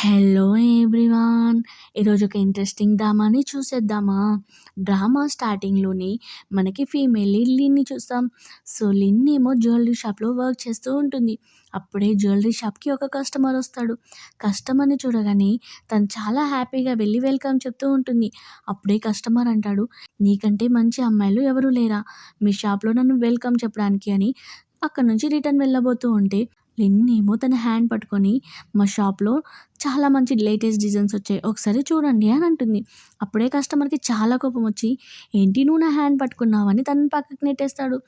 Hello everyone! ఈరోజు ఒక interesting డ్రామాని చూసేద్దామా? డ్రామా స్టార్టింగ్‌లోనే మనకి ఫీమేల్ లీడ్ లిన్‌ని చూస్తాం. సో, లిన్ ఏమో జ్యువెల్లరీ షాప్‌లో వర్క్ చేస్తూ ఉంటుంది. అప్పుడే జ్యువెల్లరీ షాప్‌కి ఒక కస్టమర్ వస్తాడు. కస్టమర్‌ని చూడగానే తను చాలా హ్యాపీగా వెళ్ళి వెల్కమ్ చెప్తూ ఉంటుంది. అప్పుడే కస్టమర్ అంటాడు, "నీకంటే మంచి అమ్మాయిలు ఎవరు లేరా? మీ షాప్‌లో నన్ను వెల్కమ్ చెప్పడానికి" అని అక్కడి నుంచి రిటర్న్ వెళ్ళబోతూ ఉంటే లిన్ ఏమో తన హ్యాండ్ పట్టుకొని, "మా షాప్‌లో చాలా మంచి లేటెస్ట్ డిజైన్స్ వచ్చాయి. ఒకసారి చూడండి" అని అంటుంది. అప్పుడే కస్టమర్‌కి చాలా కోపం వచ్చి, "ఏంటి నువ్వు నా హ్యాండ్ పట్టుకున్నావు" అని తనని పక్కకు నెట్టేస్తాడు.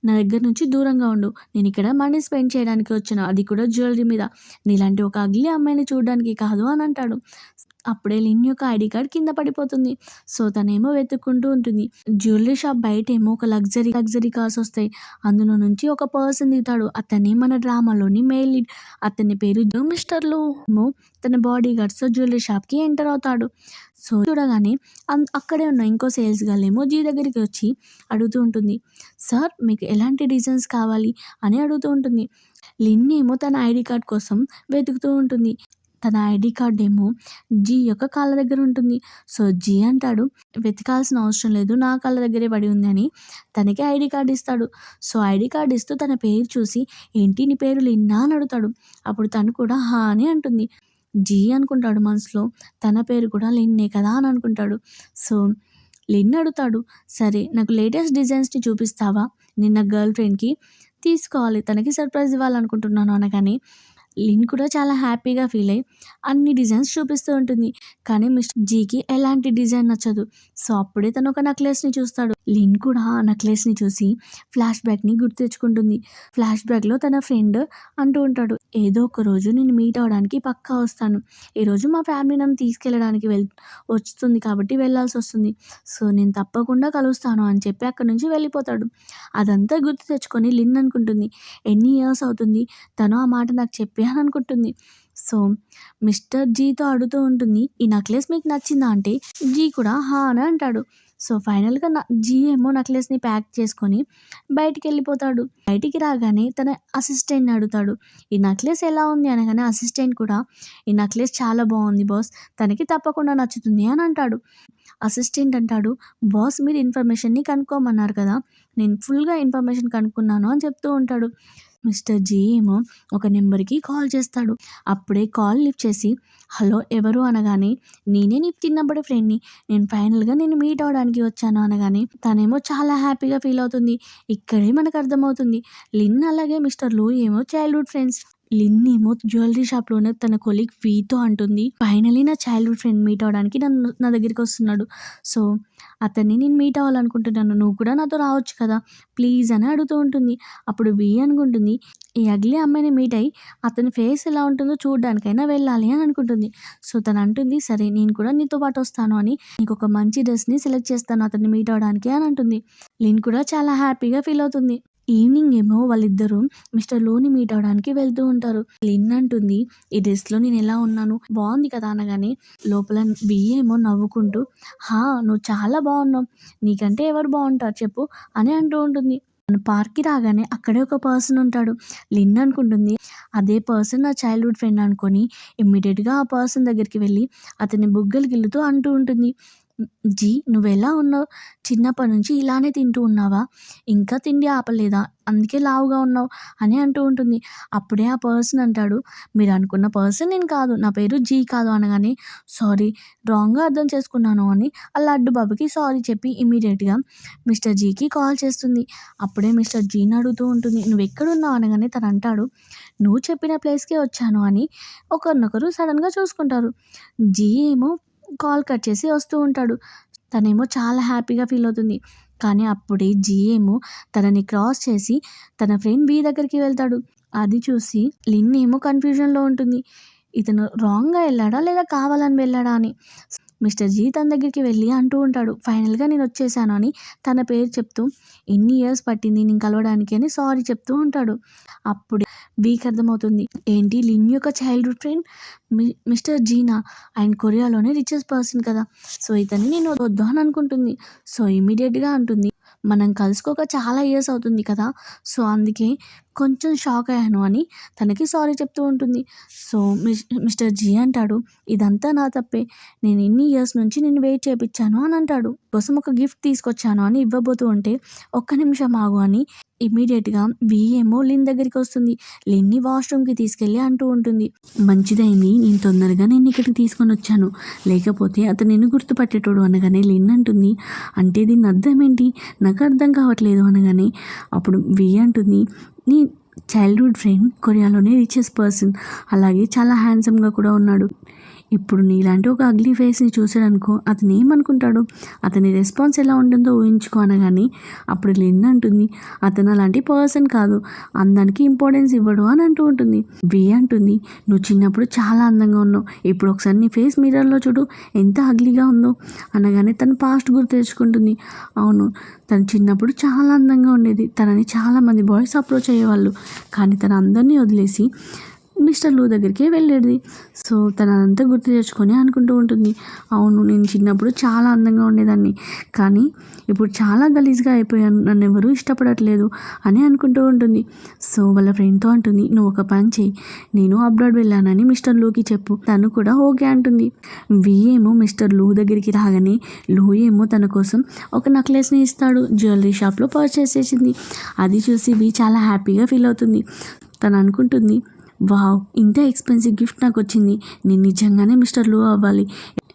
"నా దగ్గర నుంచి దూరంగా ఉండు. నేను ఇక్కడ మనీ స్పెండ్ చేయడానికి వచ్చాను. అది కూడా జ్యువెల్లరీ మీద. నీలాంటి ఒక అగ్లీ అమ్మాయిని చూడడానికి కాదు" అని అంటాడు. అప్పుడే లిన్ యొక్క ఐడీ కార్డ్ కింద పడిపోతుంది. సో, తనేమో వెతుక్కుంటూ ఉంటుంది. జ్యువెల్లరీ షాప్ బయటేమో ఒక లగ్జరీ కార్స్ వస్తాయి. అందులో నుంచి ఒక పర్సన్ దిగుతాడు. అతనే మన డ్రామాలోని మెయిల్ లీడ్. అతని పేరు మిస్టర్ లు. తన బాడీ గార్డ్స్‌తో జ్యువెల్లరీ షాప్‌కి ఎంటర్ అవుతాడు. సో, చూడగానే అక్కడే ఉన్న ఇంకో సేల్స్ గర్ల్ ఏమో జీ దగ్గరికి వచ్చి అడుగుతూ ఉంటుంది, "సార్, మీకు ఎలాంటి డిజైన్స్ కావాలి?" అని అడుగుతూ ఉంటుంది. లిన్ ఏమో తన ఐడీ కార్డ్ కోసం వెతుకుతూ ఉంటుంది. తన ఐడీ కార్డ్ ఏమో జీ యొక్క కాళ్ళ దగ్గర ఉంటుంది. సో, జీ అంటాడు, "వెతకాల్సిన అవసరం లేదు. నా కాళ్ళ దగ్గరే పడి ఉంది" అని తనకి ఐడీ కార్డ్ ఇస్తాడు. సో, ఐడీ కార్డ్ ఇస్తూ తన పేరు చూసి, "ఏంటి నీ పేరు లిన్నా?" అని అడుగుతాడు. అప్పుడు తను కూడా "హా" అని అంటుంది. జీ అనుకుంటాడు మనసులో, తన పేరు కూడా లిన్నే కదా అని అనుకుంటాడు. సో, లిన్ అడుగుతాడు, "సరే, నాకు లేటెస్ట్ డిజైన్స్‌ని చూపిస్తావా? నేను నా గర్ల్ ఫ్రెండ్‌కి తీసుకోవాలి. తనకి సర్ప్రైజ్ ఇవ్వాలనుకుంటున్నాను" అనగానే లిన్ కూడా చాలా హ్యాపీగా ఫీల్ అయ్యి అన్ని డిజైన్స్ చూపిస్తూ ఉంటుంది. కానీ మిస్టర్ జీకి ఎలాంటి డిజైన్ నచ్చదు. సో, అప్పుడే తను ఒక నెక్లెస్‌ని చూస్తాడు. లిన్ కూడా ఆ నెక్లెస్‌ని చూసి ఫ్లాష్ బ్యాక్‌ని గుర్తు తెచ్చుకుంటుంది. ఫ్లాష్ బ్యాక్‌లో తన ఫ్రెండ్ అంటూ ఉంటాడు, "ఏదో ఒక రోజు నేను మీట్ అవ్వడానికి పక్కా వస్తాను. ఈరోజు మా ఫ్యామిలీ నన్ను తీసుకెళ్ళడానికి వస్తుంది కాబట్టి వెళ్ళాల్సొస్తుంది. సో, నేను తప్పకుండా కలుస్తాను" అని చెప్పి అక్కడి నుంచి వెళ్ళిపోతాడు. అదంతా గుర్తు తెచ్చుకొని లిన్ అనుకుంటుంది, ఎన్ని ఇయర్స్ అవుతుంది తను ఆ మాట నాకు చెప్పి అని అనుకుంటుంది. సో, మిస్టర్ జీతో అడుగుతూ ఉంటుంది, "ఈ నెక్లెస్ మీకు నచ్చిందా?" అంటే జీ కూడా "హా" అని అంటాడు. సో, ఫైనల్‌గా జీ ఏమో నెక్లెస్‌ని ప్యాక్ చేసుకొని బయటికెళ్ళిపోతాడు. బయటికి రాగానే తన అసిస్టెంట్‌ని అడుగుతాడు, "ఈ నెక్లెస్ ఎలా ఉంది?" అనగానే అసిస్టెంట్ కూడా, "ఈ నెక్లెస్ చాలా బాగుంది బాస్. తనకి తప్పకుండా నచ్చుతుంది" అని అంటాడు. అసిస్టెంట్ అంటాడు, "బాస్, మీరు ఇన్ఫర్మేషన్‌ని కనుక్కోమన్నారు కదా! నేను ఫుల్‌గా ఇన్ఫర్మేషన్ కనుక్కున్నాను" అని చెప్తూ ఉంటాడు. మిస్టర్ జీ ఏమో ఒక నెంబర్‌కి కాల్ చేస్తాడు. అప్పుడే కాల్ లిఫ్ట్ చేసి, "హలో, ఎవరు?" అనగానే, "నేనే నీ చిన్నప్పటి ఫ్రెండ్‌ని. నేను ఫైనల్‌గా నిన్ను మీట్ అవ్వడానికి వచ్చాను" అనగానే తనేమో చాలా హ్యాపీగా ఫీల్ అవుతుంది. ఇక్కడే మనకు అర్థమవుతుంది, లిన్ అలాగే మిస్టర్ లు ఏమో చైల్డ్‌హుడ్ ఫ్రెండ్స్. లిన్ ఏమో జ్యువెల్లరీ షాప్‌లోనే తన కొలీగ్ వీతో అంటుంది, "ఫైనల్లీ నా చైల్డ్‌హుడ్ ఫ్రెండ్ మీట్ అవ్వడానికి నా దగ్గరికి వస్తున్నాడు. సో, అతన్ని నేను మీట్ అవ్వాలనుకుంటున్నాను. నువ్వు కూడా నాతో రావచ్చు కదా ప్లీజ్" అని అడుగుతూ ఉంటుంది. అప్పుడు వి అనుకుంటుంది, ఈ అగ్లీ అమ్మాయిని మీట్ అయ్యి అతని ఫేస్ ఎలా ఉంటుందో చూడడానికైనా వెళ్ళాలి అని అనుకుంటుంది. సో, తను అంటుంది, "సరే, నేను కూడా నీతో పాటు వస్తాను అని నీకు ఒక మంచి డ్రెస్‌ని సెలెక్ట్ చేస్తాను అతన్ని మీట్ అవ్వడానికి" అని అంటుంది. లిన్ కూడా చాలా హ్యాపీగా ఫీల్ అవుతుంది. ఈవినింగ్ ఏమో వాళ్ళిద్దరూ మిస్టర్ లోని మీట్ అవ్వడానికి వెళ్తూ ఉంటారు. లిన్ అంటుంది, "ఈ డ్రెస్‌లో నేను ఎలా ఉన్నాను? బాగుంది కదా" అనగానే లోపల వి ఏమో నవ్వుకుంటూ, "హా, నువ్వు చాలా బాగున్నావు. నీకంటే ఎవరు బాగుంటారు చెప్పు" అని అంటూ ఉంటుంది. మన పార్క్‌కి రాగానే అక్కడే ఒక పర్సన్ ఉంటాడు. లిన్ అనుకుంటుంది, అదే పర్సన్ నా చైల్డ్‌హుడ్ ఫ్రెండ్ అనుకోని ఇమ్మీడియేట్‌గా ఆ పర్సన్ దగ్గరికి వెళ్ళి అతని బుగ్గలు గిల్లుతూ అంటూ ఉంటుంది, "జీ, నువ్వెలా ఉన్నావు? చిన్నప్పటి నుంచి ఇలానే తింటూ ఉన్నావా? ఇంకా తిండి ఆపలేదా? అందుకే లావుగా ఉన్నావు" అని అంటూ ఉంటుంది. అప్పుడే ఆ పర్సన్ అంటాడు, "మీరు అనుకున్న పర్సన్ నేను కాదు. నా పేరు జీ కాదు" అనగానే, "సారీ, రాంగ్‌గా అర్థం చేసుకున్నాను" అని ఆ లడ్డు బాబుకి సారీ చెప్పి ఇమ్మీడియేట్‌గా మిస్టర్ జీకి కాల్ చేస్తుంది. అప్పుడే మిస్టర్ జీని అడుగుతూ ఉంటుంది, "నువ్వెక్కడున్నావు?" అనగానే తను అంటాడు, "నువ్వు చెప్పిన ప్లేస్‌కే వచ్చాను" అని ఒకరినొకరు సడన్‌గా చూసుకుంటారు. జీ ఏమో కాల్ కట్ చేసి వస్తూ ఉంటాడు. తనేమో చాలా హ్యాపీగా ఫీల్ అవుతుంది. కానీ అప్పుడే జీ ఏమో తనని క్రాస్ చేసి తన ఫ్రెండ్ బి దగ్గరికి వెళ్తాడు. అది చూసి లిన్ ఏమో కన్‌ఫ్యూజన్‌లో ఉంటుంది. ఇతను రాంగ్‌గా ఎళ్ళాడా? లేదా కావాలని వెళ్ళాడా అని. మిస్టర్ జీ తన దగ్గరికి వెళ్ళి అంటూ ఉంటాడు, "ఫైనల్‌గా నేను వచ్చేసాను" అని తన పేరు చెప్తూ, "ఎన్ని ఇయర్స్ పట్టింది నేను కలవడానికి" అని సారీ చెప్తూ ఉంటాడు. అప్పుడే వీకి అర్థమవుతుంది, ఏంటి లిన్ యొక్క చైల్డ్‌హుడ్ ఫ్రెండ్ మిస్టర్ జీనా? ఆయన కొరియాలోనే రిచెస్ట్ పర్సన్ కదా! సో, ఇతన్ని నేను వద్దు అని అనుకుంటుంది. సో, ఇమ్మీడియేట్‌గా అంటుంది, మనం కలుసుకోక చాలా ఇయర్స్ అవుతుంది కదా! సో, అందుకే కొంచెం షాక్ అయ్యాను అని తనకి సారీ చెప్తూ ఉంటుంది. సో, మిస్టర్ జీ అంటాడు, "ఇదంతా నా తప్పే. నేను ఇన్ని ఇయర్స్ నుంచి నిన్ను వెయిట్ చేపిచ్చాను" అని అంటాడు. "కోసం ఒక గిఫ్ట్ తీసుకొచ్చాను" అని ఇవ్వబోతూ ఉంటే, "ఒక్క నిమిషం ఆగు" అని ఇమ్మీడియేట్‌గా వి ఏమో లిన్ దగ్గరికొస్తుంది. లిన్‌ని వాష్‌రూమ్‌కి తీసుకెళ్ళి అంటూ ఉంటుంది, "మంచిదైంది నేను తొందరగా నిన్నిక్కడికి తీసుకొనొచ్చాను. లేకపోతే అతను నిన్ను గుర్తుపట్టేటోడు" అనగానే లిన్ అంటుంది, "అంటే దీని అర్థం ఏంటి? నాకు అర్థం కావట్లేదు" అనగానే అప్పుడు వి అంటుంది, "నీ చైల్డ్‌హుడ్ ఫ్రెండ్ కొరియాలోనే రిచెస్ట్ పర్సన్. అలాగే చాలా హ్యాండ్సమ్‌గా కూడా ఉన్నాడు. ఇప్పుడు నీలాంటి ఒక అగ్లీ ఫేస్‌ని చూసాడనుకో అతను ఏమనుకుంటాడు? అతని రెస్పాన్స్ ఎలా ఉంటుందో ఊహించుకో" అనగానే అప్పుడు లిన్ అంటుంది, "అతను అలాంటి పర్సన్ కాదు. అందానికి ఇంపార్టెన్స్ ఇవ్వడు" అని అంటూ ఉంటుంది. వి అంటుంది, "నువ్వు చిన్నప్పుడు చాలా అందంగా ఉన్నావు. ఇప్పుడు ఒకసారి నీ ఫేస్ మిర్రర్‌లో చూడు ఎంత అగ్లీగా ఉందో" అనగానే తను పాస్ట్ గుర్తు తెచ్చుకుంటుంది. అవును, తను చిన్నప్పుడు చాలా అందంగా ఉండేది. తనని చాలామంది బాయ్స్ అప్రోచ్ అయ్యేవాళ్ళు. కానీ తను అందరినీ వదిలేసి మిస్టర్ లూ దగ్గరికే వెళ్ళేది. సో, తనంతా గుర్తు తెచ్చుకొని అనుకుంటూ ఉంటుంది, అవును నేను చిన్నప్పుడు చాలా అందంగా ఉండేదాన్ని. కానీ ఇప్పుడు చాలా గలీజ్‌గా అయిపోయాను. నన్నెవరూ ఇష్టపడట్లేదు అని అనుకుంటూ ఉంటుంది. సో, వాళ్ళ ఫ్రెండ్‌తో అంటుంది, "నువ్వు ఒక పని చెయ్యి. నేను అబ్రాడ్ వెళ్ళానని మిస్టర్ లూకి చెప్పు." తను కూడా ఓకే అంటుంది. వి ఏమో మిస్టర్ లూ దగ్గరికి రాగానే లూ ఏమో తన కోసం ఒక నెక్లెస్‌ని ఇస్తాడు. జ్యువెలరీ షాప్‌లో పర్చేస్ చేసింది. అది చూసి వి చాలా హ్యాపీగా ఫీల్ అవుతుంది. తను అనుకుంటుంది, వావ్! ఇంత ఎక్స్‌పెన్సివ్ గిఫ్ట్ నాకొచ్చింది. నేను నిజంగానే మిస్టర్ లూ అవ్వాలి.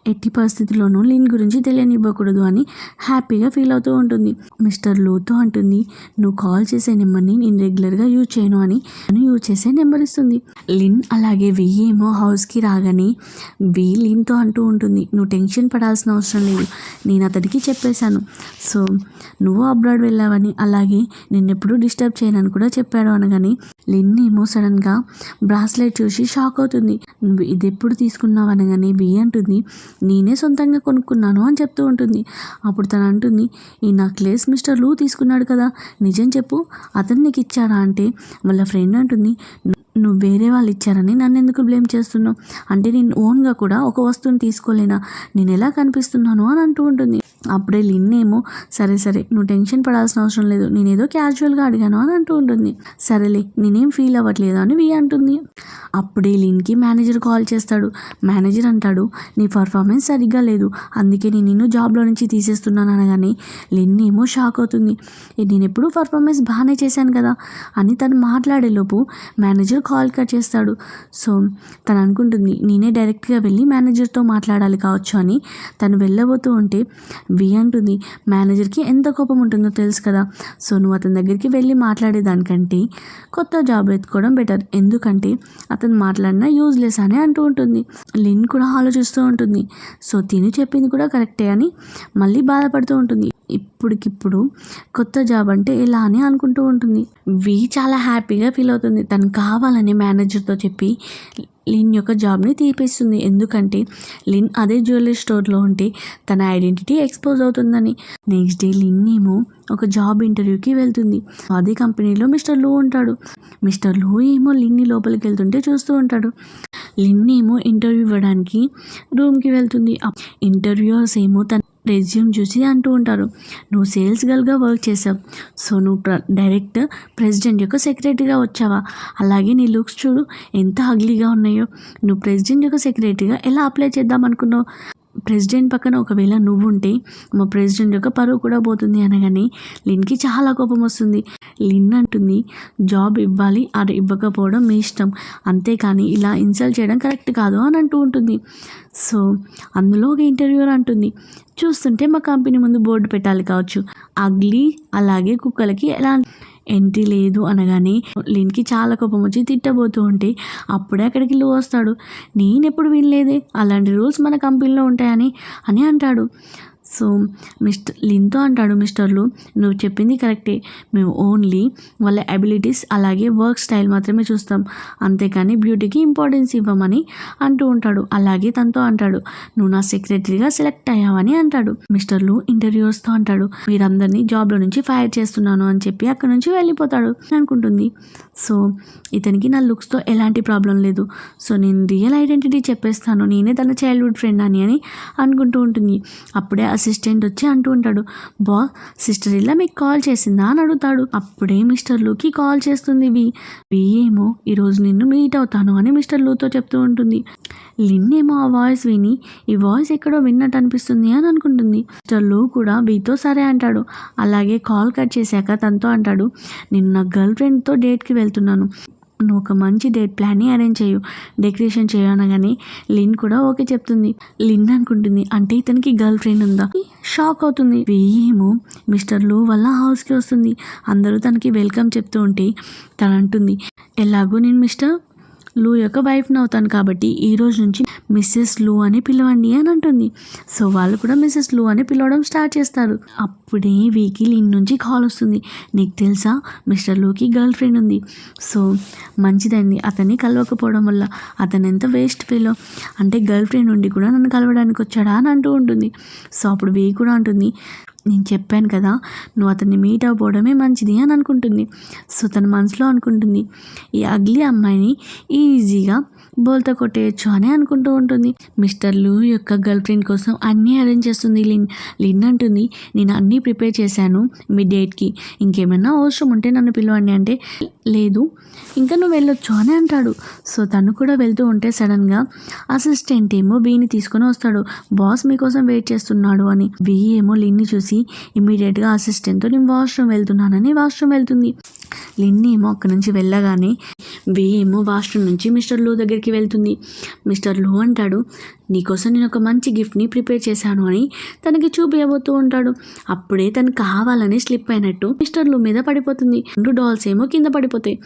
ఎట్టి పరిస్థితుల్లోనూ లిన్ గురించి తెలియనివ్వకూడదు అని హ్యాపీగా ఫీల్ అవుతూ ఉంటుంది. మిస్టర్ లూతో అంటుంది, "నువ్వు కాల్ చేసే నెంబర్‌ని నేను రెగ్యులర్‌గా యూజ్ చేయను" అని తను యూజ్ చేసే నెంబర్ ఇస్తుంది. లిన్ అలాగే వి ఏమో హౌస్‌కి రాగానే వి లిన్‌తో అంటూ ఉంటుంది, "నువ్వు టెన్షన్ పడాల్సిన అవసరం లేదు. నేను అతడికి చెప్పేశాను. సో, నువ్వు అబ్రాడ్ వెళ్ళావని, అలాగే నిన్నెప్పుడూ డిస్టర్బ్ చేయనని కూడా చెప్పాడు" అనగానే లిన్ ఏమో సడన్‌గా బ్రాస్లెట్ చూసి షాక్ అవుతుంది. "నువ్వు ఇదెప్పుడు తీసుకున్నావు" అనగానే వి అంటుంది, "నేనే సొంతంగా కొనుక్కున్నాను" అని చెప్తూ ఉంటుంది. అప్పుడు తను అంటుంది, "ఈ నెక్లెస్ మిస్టర్ లూ తీసుకున్నాడు కదా, నిజం చెప్పు, అతను నీకు ఇచ్చాడా?" అంటే వాళ్ళ ఫ్రెండ్ అంటుంది, "నువ్వు వేరే వాళ్ళు ఇచ్చారని నన్నెందుకు బ్లేమ్ చేస్తున్నావు? అంటే నేను ఓన్గా కూడా ఒక వస్తువుని తీసుకోలేనా? నేను ఎలా కనిపిస్తున్నాను" అని అంటూ ఉంటుంది. అప్పుడే లిన్ ఏమో, "సరే సరే నువ్వు టెన్షన్ పడాల్సిన అవసరం లేదు. నేనేదో క్యాజువల్గా అడిగాను" అని అంటూ ఉంటుంది. "సరేలే నేనేం ఫీల్ అవ్వట్లేదు" అని వి అంటుంది. అప్పుడే లిన్‌కి మేనేజర్ కాల్ చేస్తాడు. మేనేజర్ అంటాడు, "నీ పర్ఫార్మెన్స్ సరిగ్గా లేదు. అందుకే నేను నిన్ను జాబ్‌లో నుంచి తీసేస్తున్నాను" అనగానే లిన్ ఏమో షాక్ అవుతుంది. "నేను ఎప్పుడూ పర్ఫార్మెన్స్ బాగానే చేశాను కదా" అని తను మాట్లాడేలోపు మేనేజర్ కాల్ కట్ చేస్తాడు. సో, తను అనుకుంటుంది, నేనే డైరెక్ట్‌గా వెళ్ళి మేనేజర్‌తో మాట్లాడాలి కావచ్చు అని తను వెళ్ళబోతూ ఉంటే వి అంటుంది, "మేనేజర్‌కి ఎంత కోపం ఉంటుందో తెలుసు కదా. సో, నువ్వు అతని దగ్గరికి వెళ్ళి మాట్లాడేదానికంటే కొత్త జాబ్ వెతుక్కోవడం బెటర్. ఎందుకంటే అతను మాట్లాడినా యూజ్లెస్ అని అంటూ ఉంటుంది. లిన్ కూడా ఆలోచిస్తూ ఉంటుంది. సో, తిని చెప్పింది కూడా కరెక్టే అని మళ్ళీ బాధపడుతూ ఉంటుంది. ఇప్పటికిప్పుడు కొత్త జాబ్ అంటే ఎలా అని అనుకుంటూ ఉంటుంది. వి చాలా హ్యాపీగా ఫీల్ అవుతుంది. తను కావాలని మేనేజర్తో చెప్పి లిన్ యొక్క జాబ్ని తీపిస్తుంది. ఎందుకంటే లిన్ అదే జ్యువెలరీ స్టోర్లో ఉంటే తన ఐడెంటిటీ ఎక్స్పోజ్ అవుతుందని. నెక్స్ట్ డే లిన్ ఏమో ఒక జాబ్ ఇంటర్వ్యూకి వెళ్తుంది. అదే కంపెనీలో మిస్టర్ లూ ఉంటాడు. మిస్టర్ లూ ఏమో లిన్ని లోపలికి వెళ్తుంటే చూస్తూ ఉంటాడు. లిన్ ఏమో ఇంటర్వ్యూ ఇవ్వడానికి రూమ్కి వెళ్తుంది. ఇంటర్వ్యూయర్స్ ఏమో తన రెజ్యూమ్ చూసి అంటూ ఉంటారు, "నువ్వు సేల్స్ గర్ల్గా వర్క్ చేసావు. సో, నువ్వు డైరెక్ట్ ప్రెసిడెంట్ యొక్క సెక్రటరీగా వచ్చావా? అలాగే నీ లుక్స్ చూడు ఎంత అగ్లీగా ఉన్నాయో. నువ్వు ప్రెసిడెంట్ యొక్క సెక్రటరీగా ఎలా అప్లై చేద్దాం అనుకున్నావు? ప్రెసిడెంట్ పక్కన ఒకవేళ నువ్వుంటే మా ప్రెసిడెంట్ యొక్క పరువు కూడా పోతుంది" అనగానే లిన్‌కి చాలా కోపం వస్తుంది. లిన్ అంటుంది, "జాబ్ ఇవ్వాలి అది ఇవ్వకపోవడం మీ ఇష్టం. అంతేకాని ఇలా ఇన్సల్ట్ చేయడం కరెక్ట్ కాదు" అని అంటూ ఉంటుంది. సో, అందులో ఒక ఇంటర్వ్యూయర్ అంటుంది, "చూస్తుంటే మా కంపెనీ ముందు బోర్డు పెట్టాలి కావచ్చు. అగ్లీ అలాగే కుక్కలకి ఎలా ఎంట్రీ లేదు" అనగానే లిన్‌కి చాలా కోపం వచ్చి తిట్టబోతూ ఉంటే అప్పుడే అక్కడికి లూ వస్తాడు. "నేనెప్పుడు వినలేదే అలాంటి రూల్స్ మన కంపెనీలో ఉంటాయని" అని అంటాడు. సో, లిన్‌తో అంటాడు మిస్టర్ లూ, "నువ్వు చెప్పింది కరెక్టే. మేము ఓన్లీ వాళ్ళ ఎబిలిటీస్ అలాగే వర్క్ స్టైల్ మాత్రమే చూస్తాం. అంతేకాని బ్యూటీకి ఇంపార్టెన్స్ ఇవ్వమని" అంటూ ఉంటాడు. అలాగే తనతో అంటాడు, "నువ్వు నా సెక్రటరీగా సెలెక్ట్ అయ్యావని" అంటాడు. మిస్టర్ లూ ఇంటర్వ్యూయర్స్తో అంటాడు, "మీరందరినీ జాబ్లో నుంచి ఫైర్ చేస్తున్నాను" అని చెప్పి అక్కడ నుంచి వెళ్ళిపోతాడు అనుకుంటుంది. సో, ఇతనికి నా లుక్స్తో ఎలాంటి ప్రాబ్లం లేదు. సో, నేను రియల్ ఐడెంటిటీ చెప్పేస్తాను, నేనే తన చైల్డ్హుడ్ ఫ్రెండ్ అని అనుకుంటూ ఉంటుంది. అప్పుడే ఆ అసిస్టెంట్ వచ్చి అంటూ ఉంటాడు, బాస్ సిస్టర్ ఇలా మీకు కాల్ చేసిందా అని అడుగుతాడు. అప్పుడే మిస్టర్ లూకి కాల్ చేస్తుంది వి ఏమో ఈరోజు నిన్ను మీట్ అవుతాను అని మిస్టర్ లూతో చెప్తూ ఉంటుంది. లిన్ ఏమో ఆ వాయిస్ విని ఈ వాయిస్ ఎక్కడో విన్నట్టు అనిపిస్తుంది అని అనుకుంటుంది. మిస్టర్ లూ కూడా వీతో సరే అంటాడు. అలాగే కాల్ కట్ చేశాక తనతో అంటాడు, నేను నా గర్ల్ ఫ్రెండ్తో డేట్కి వెళ్తున్నాను, నువ్వు ఒక మంచి డేట్ ప్లాన్ని అరేంజ్ చేయు, డెకరేషన్ చేయు అనగానే లిన్ కూడా ఓకే చెప్తుంది. లిన్ అనుకుంటుంది, అంటే ఇతనికి గర్ల్ ఫ్రెండ్ ఉందా? షాక్ అవుతుంది. ఏమో మిస్టర్ లూ వల్ల హౌస్కి వస్తుంది. అందరూ తనకి వెల్కమ్ చెప్తూ ఉంటే తను అంటుంది, ఎలాగో నేను మిస్టర్ లూ యొక్క వైఫ్ని అవుతాను కాబట్టి ఈ రోజు నుంచి మిస్సెస్ లూ అని పిలవండి అని అంటుంది. సో వాళ్ళు కూడా మిస్సెస్ లూ అని పిలవడం స్టార్ట్ చేస్తారు. అప్పుడే వీకి లిన్ నుంచి కాల్ వస్తుంది, నీకు తెలుసా మిస్టర్ లూకి గర్ల్ ఫ్రెండ్ ఉంది, సో మంచిదండి అతన్ని కలవకపోవడం వల్ల, అతను ఎంత వేస్ట్ ఫెలో, అంటే గర్ల్ ఫ్రెండ్ ఉండి కూడా నన్ను కలవడానికి వచ్చాడా అని అంటూ ఉంటుంది. సో అప్పుడు వీ కూడా అంటుంది, నేను చెప్పాను కదా నువ్వు అతన్ని మీట్ అవ్వడమే మంచిది అని అనుకుంటుంది. సో తన మనసులో అనుకుంటుంది, ఈ అగ్లీ అమ్మాయిని ఈజీగా బోల్తా కొట్టేయచ్చు అని అనుకుంటూ ఉంటుంది. మిస్టర్ లూ యొక్క గర్ల్ ఫ్రెండ్ కోసం అన్నీ అరేంజ్ చేస్తుంది లిన్ అంటుంది, నేను అన్నీ ప్రిపేర్ చేశాను మీ డేట్కి, ఇంకేమైనా అవసరం ఉంటే నన్ను పిలవండి అంటే, లేదు ఇంకా నువ్వు వెళ్ళొచ్చు అని అంటాడు. సో తను కూడా వెళ్తూ ఉంటే సడన్గా అసిస్టెంట్ ఏమో వీని తీసుకొని వస్తాడు, బాస్ మీకోసం వెయిట్ చేస్తున్నాడు అని. వీ ఏమో లిన్ని చూసి ఇమ్మీడియట్గా అసిస్టెంట్తో నేను వాష్రూమ్ వెళ్తున్నానని వాష్రూమ్ వెళ్తుంది. లిన్ ఏమో అక్కడి నుంచి వెళ్ళగానే వీ ఏమో వాష్రూమ్ నుంచి మిస్టర్ లూ దగ్గరికి వెళ్తుంది. మిస్టర్ లూ అంటాడు, నీకోసం నేను ఒక మంచి గిఫ్ట్ని ప్రిపేర్ చేశాను అని తనకి చూపించబోతూ ఉంటాడు. అప్పుడే తను కావాలని స్లిప్ అయినట్టు మిస్టర్ లూ మీద పడిపోతుంది. 2 డాల్స్ ఏమో కింద పడిపోతాయి.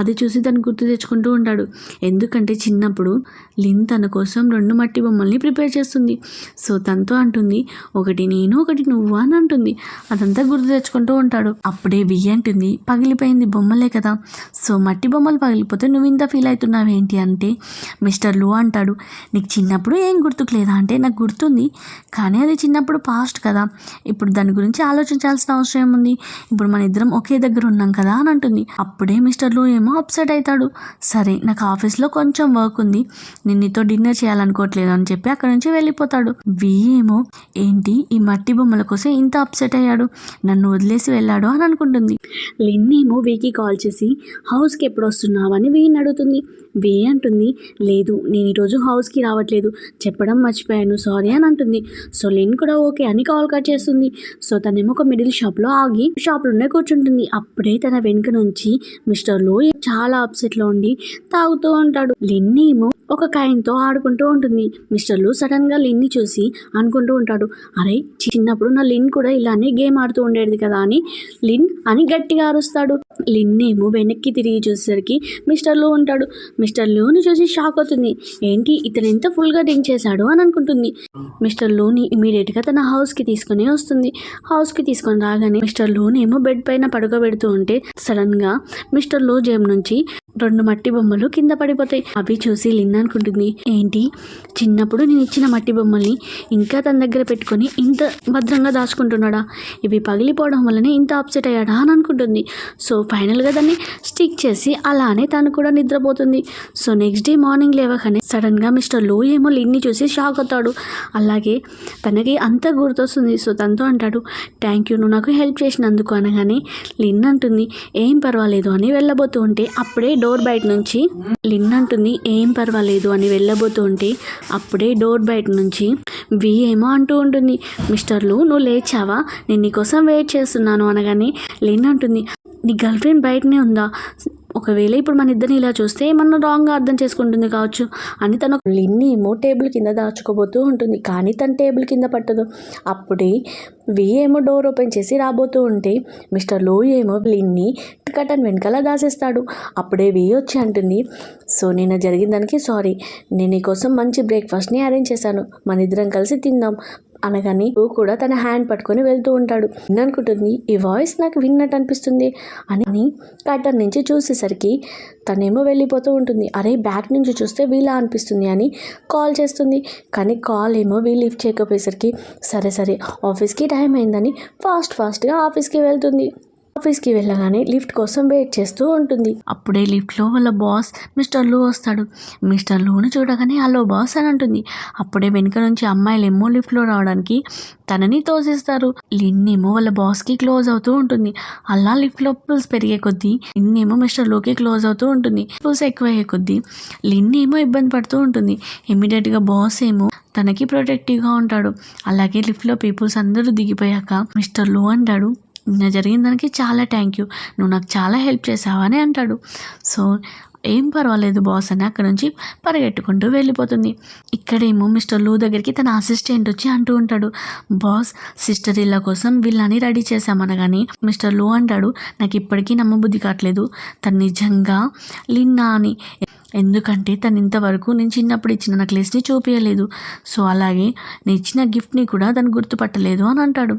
అది చూసి తను గుర్తు తెచ్చుకుంటూ ఉంటాడు. ఎందుకంటే చిన్నప్పుడు లిన్ తన కోసం 2 మట్టి బొమ్మల్ని ప్రిపేర్ చేస్తుంది. సో తనతో అంటుంది, ఒకటి నేను ఒకటి నువ్వు అని అంటుంది. అదంతా గుర్తు తెచ్చుకుంటూ ఉంటాడు. అప్పుడే వి అంటుంది, పగిలిపోయింది బొమ్మలే కదా, సో మట్టి బొమ్మలు పగిలిపోతే నువ్వు ఇంత ఫీల్ అవుతున్నావు ఏంటి అంటే, మిస్టర్ లూ అంటాడు, నీకు చిన్నప్పుడు ఏం గుర్తుకు లేదా అంటే, నాకు గుర్తుంది కానీ అది చిన్నప్పుడు పాస్ట్ కదా, ఇప్పుడు దాని గురించి ఆలోచించాల్సిన అవసరం ఏముంది, ఇప్పుడు మన ఇద్దరం ఒకే దగ్గర ఉన్నాం కదా అని అంటుంది. అప్పుడే మిస్టర్ లూ ఏమో అప్సెట్ అవుతాడు. సరే నాకు ఆఫీస్లో కొంచెం వర్క్ ఉంది, నేను నీతో డిన్నర్ చేయాలనుకోవట్లేదు అని చెప్పి అక్కడ నుంచి వెళ్ళిపోతాడు. వి ఏమో ఏంటి ఈ మట్టి బొమ్మల కోసం ఇంత అప్సెట్ అయ్యాడు, నన్ను వదిలేసి వెళ్ళాడు అని అనుకుంటుంది. లిన్ ఏమో వీకి కాల్ చేసి హౌస్కి ఎప్పుడు వస్తున్నావు అని వీని అడుగుతుంది. వీ అంటుంది, లేదు నేను ఈరోజు హౌస్కి రావట్లేదు, చెప్పడం మర్చిపోయాను సారీ అని అంటుంది. సో లిన్ కూడా ఓకే అని కాల్ కట్ చేస్తుంది. సో తనేమో ఒక మిడిల్ షాప్లో ఆగి షాప్లోనే కూర్చుంటుంది. అప్పుడే తన వెనుక నుంచి మిస్టర్ లో చాలా అప్సెట్లో ఉండి తాగుతూ ఉంటాడు. లిన్ ఏమో ఒక కాయిన్తో ఆడుకుంటూ ఉంటుంది. మిస్టర్ లూ సడన్గా లిన్ని చూసి అనుకుంటూ ఉంటాడు, అరే చిన్నప్పుడు నా లిన్ కూడా ఇలానే గేమ్ ఆడుతూ ఉండేది కదా అని లిన్ అని గట్టిగా అరుస్తాడు. లిన్ ఏమో వెనక్కి తిరిగి చూసేసరికి మిస్టర్ లూ ఉంటాడు. మిస్టర్ లూని చూసి షాక్ అవుతుంది, ఏంటి ఇతను ఎంత ఫుల్గా డ్రింక్ చేశాడు అని అనుకుంటుంది. మిస్టర్ లూని ఇమీడియట్గా తన హౌస్కి తీసుకొని వస్తుంది. హౌస్కి తీసుకొని రాగానే మిస్టర్ లూని ఏమో బెడ్ పైన పడుకోబెడుతూ ఉంటే సడన్గా మిస్టర్ లూ జేబు నుంచి 2 మట్టి బొమ్మలు కింద పడిపోతాయి. అవి చూసి లిన్ అనుకుంటుంది, ఏంటి చిన్నప్పుడు నేను ఇచ్చిన మట్టి బొమ్మల్ని ఇంకా తన దగ్గర పెట్టుకొని ఇంత భద్రంగా దాచుకుంటున్నాడా, ఇవి పగిలిపోవడం వల్లనే ఇంత అప్సెట్ అయ్యాడా అని అనుకుంటుంది. సో ఫైనల్గా దాన్ని స్టిక్ చేసి అలానే తను కూడా నిద్రపోతుంది. సో నెక్స్ట్ డే మార్నింగ్ లేవగానే సడన్గా మిస్టర్ లో ఏమో లిన్ని చూసి షాక్ అవుతాడు. అలాగే తనకి అంతా గుర్తొస్తుంది. సో తనతో అంటాడు, థ్యాంక్ యూ నువ్వు నాకు హెల్ప్ చేసినందుకు అనగానే లిన్ అంటుంది, ఏం పర్వాలేదు అని వెళ్ళబోతూ ఉంటే అప్పుడే డోర్ బయట నుంచి లిన్ అంటుంది, ఏం పర్వాలేదు అని వెళ్ళబోతూ ఉంటే అప్పుడే డోర్ బయట నుంచి వి ఏమో అంటూ ఉంటుంది, మిస్టర్ లూ నువ్వు లేచావా, నేను నీకోసం వెయిట్ చేస్తున్నాను అనగానే లిన్ అంటుంది, నీ గర్ల్ ఫ్రెండ్ బయటనే ఉందా, ఒకవేళ ఇప్పుడు మన ఇద్దరిని ఇలా చూస్తే ఏమన్నా రాంగ్గా అర్థం చేసుకుంటుంది కావచ్చు అని తను లిన్ని ఏమో టేబుల్ కింద దాచుకోబోతూ ఉంటుంది. కానీ తన టేబుల్ కింద పట్టదు. అప్పుడే వి ఏమో డోర్ ఓపెన్ చేసి రాబోతూ ఉంటే మిస్టర్ లో ఏమో లిన్ని కటన్ వెనకాల దాసేస్తాడు. అప్పుడే వి వచ్చి అంటుంది, సో నేను జరిగిన దానికి సారీ, నేను నీకోసం మంచి బ్రేక్ఫాస్ట్ని అరేంజ్ చేశాను, మన ఇద్దరం కలిసి తిందాం అనగాని కూడా తన హ్యాండ్ పట్టుకొని వెళ్తూ ఉంటాడు. అనుకుంటుంది, ఈ వాయిస్ నాకు విన్నట్టు అనిపిస్తుంది అని కర్టన్ నుంచి చూసేసరికి తనేమో వెళ్ళిపోతూ ఉంటుంది. అరే బ్యాక్ నుంచి చూస్తే వీలా అనిపిస్తుంది అని కాల్ చేస్తుంది. కానీ కాల్ ఏమో వీళ్ళు లిఫ్ట్ చేయకపోయేసరికి సరే ఆఫీస్కి టైం అయిందని ఫాస్ట్గా ఆఫీస్కి వెళ్తుంది. ఆఫీస్కి వెళ్ళగానే లిఫ్ట్ కోసం వెయిట్ చేస్తూ ఉంటుంది. అప్పుడే లిఫ్ట్లో వాళ్ళ బాస్ మిస్టర్ లూ వస్తాడు. మిస్టర్ లూని చూడగానే హలో బాస్ అని అంటుంది. అప్పుడే వెనుక నుంచి అమ్మాయిలేమో లిఫ్ట్లో రావడానికి తనని తోసేస్తారు. లిన్ ఏమో వాళ్ళ బాస్కి క్లోజ్ అవుతూ ఉంటుంది. అలా లిఫ్ట్లో పుల్స్ పెరిగే కొద్దీ లిన్ ఏమో మిస్టర్ లూకి క్లోజ్ అవుతూ ఉంటుంది. పుల్స్ ఎక్కువయ్యే కొద్దీ లిన్ ఏమో ఇబ్బంది పడుతూ ఉంటుంది. ఇమీడియట్గా బాస్ ఏమో తనకి ప్రొటెక్టివ్గా ఉంటాడు. అలాగే లిఫ్ట్లో పీపుల్స్ అందరూ దిగిపోయాక మిస్టర్ లూ అంటాడు, నిన్న జరిగిన దానికి చాలా థ్యాంక్ యూ, నువ్వు నాకు చాలా హెల్ప్ చేసావని అంటాడు. సో ఏం పర్వాలేదు బాస్ అని అక్కడ నుంచి పరిగెట్టుకుంటూ వెళ్ళిపోతుంది. ఇక్కడేమో మిస్టర్ లూ దగ్గరికి తన అసిస్టెంట్ వచ్చి అంటూ ఉంటాడు, బాస్ సిస్టర్ ఇళ్ళ కోసం వీళ్ళని రెడీ చేశామనగాని మిస్టర్ లూ అంటాడు, నాకు ఇప్పటికీ నమ్మబుద్ధి కావట్లేదు తను నిజంగా లిన్నా అని. ఎందుకంటే తను ఇంతవరకు నేను చిన్నప్పుడు ఇచ్చిన నెక్లెస్ని చూపించలేదు. సో అలాగే నేను ఇచ్చిన గిఫ్ట్ని కూడా తను గుర్తుపట్టలేదు అని అంటాడు.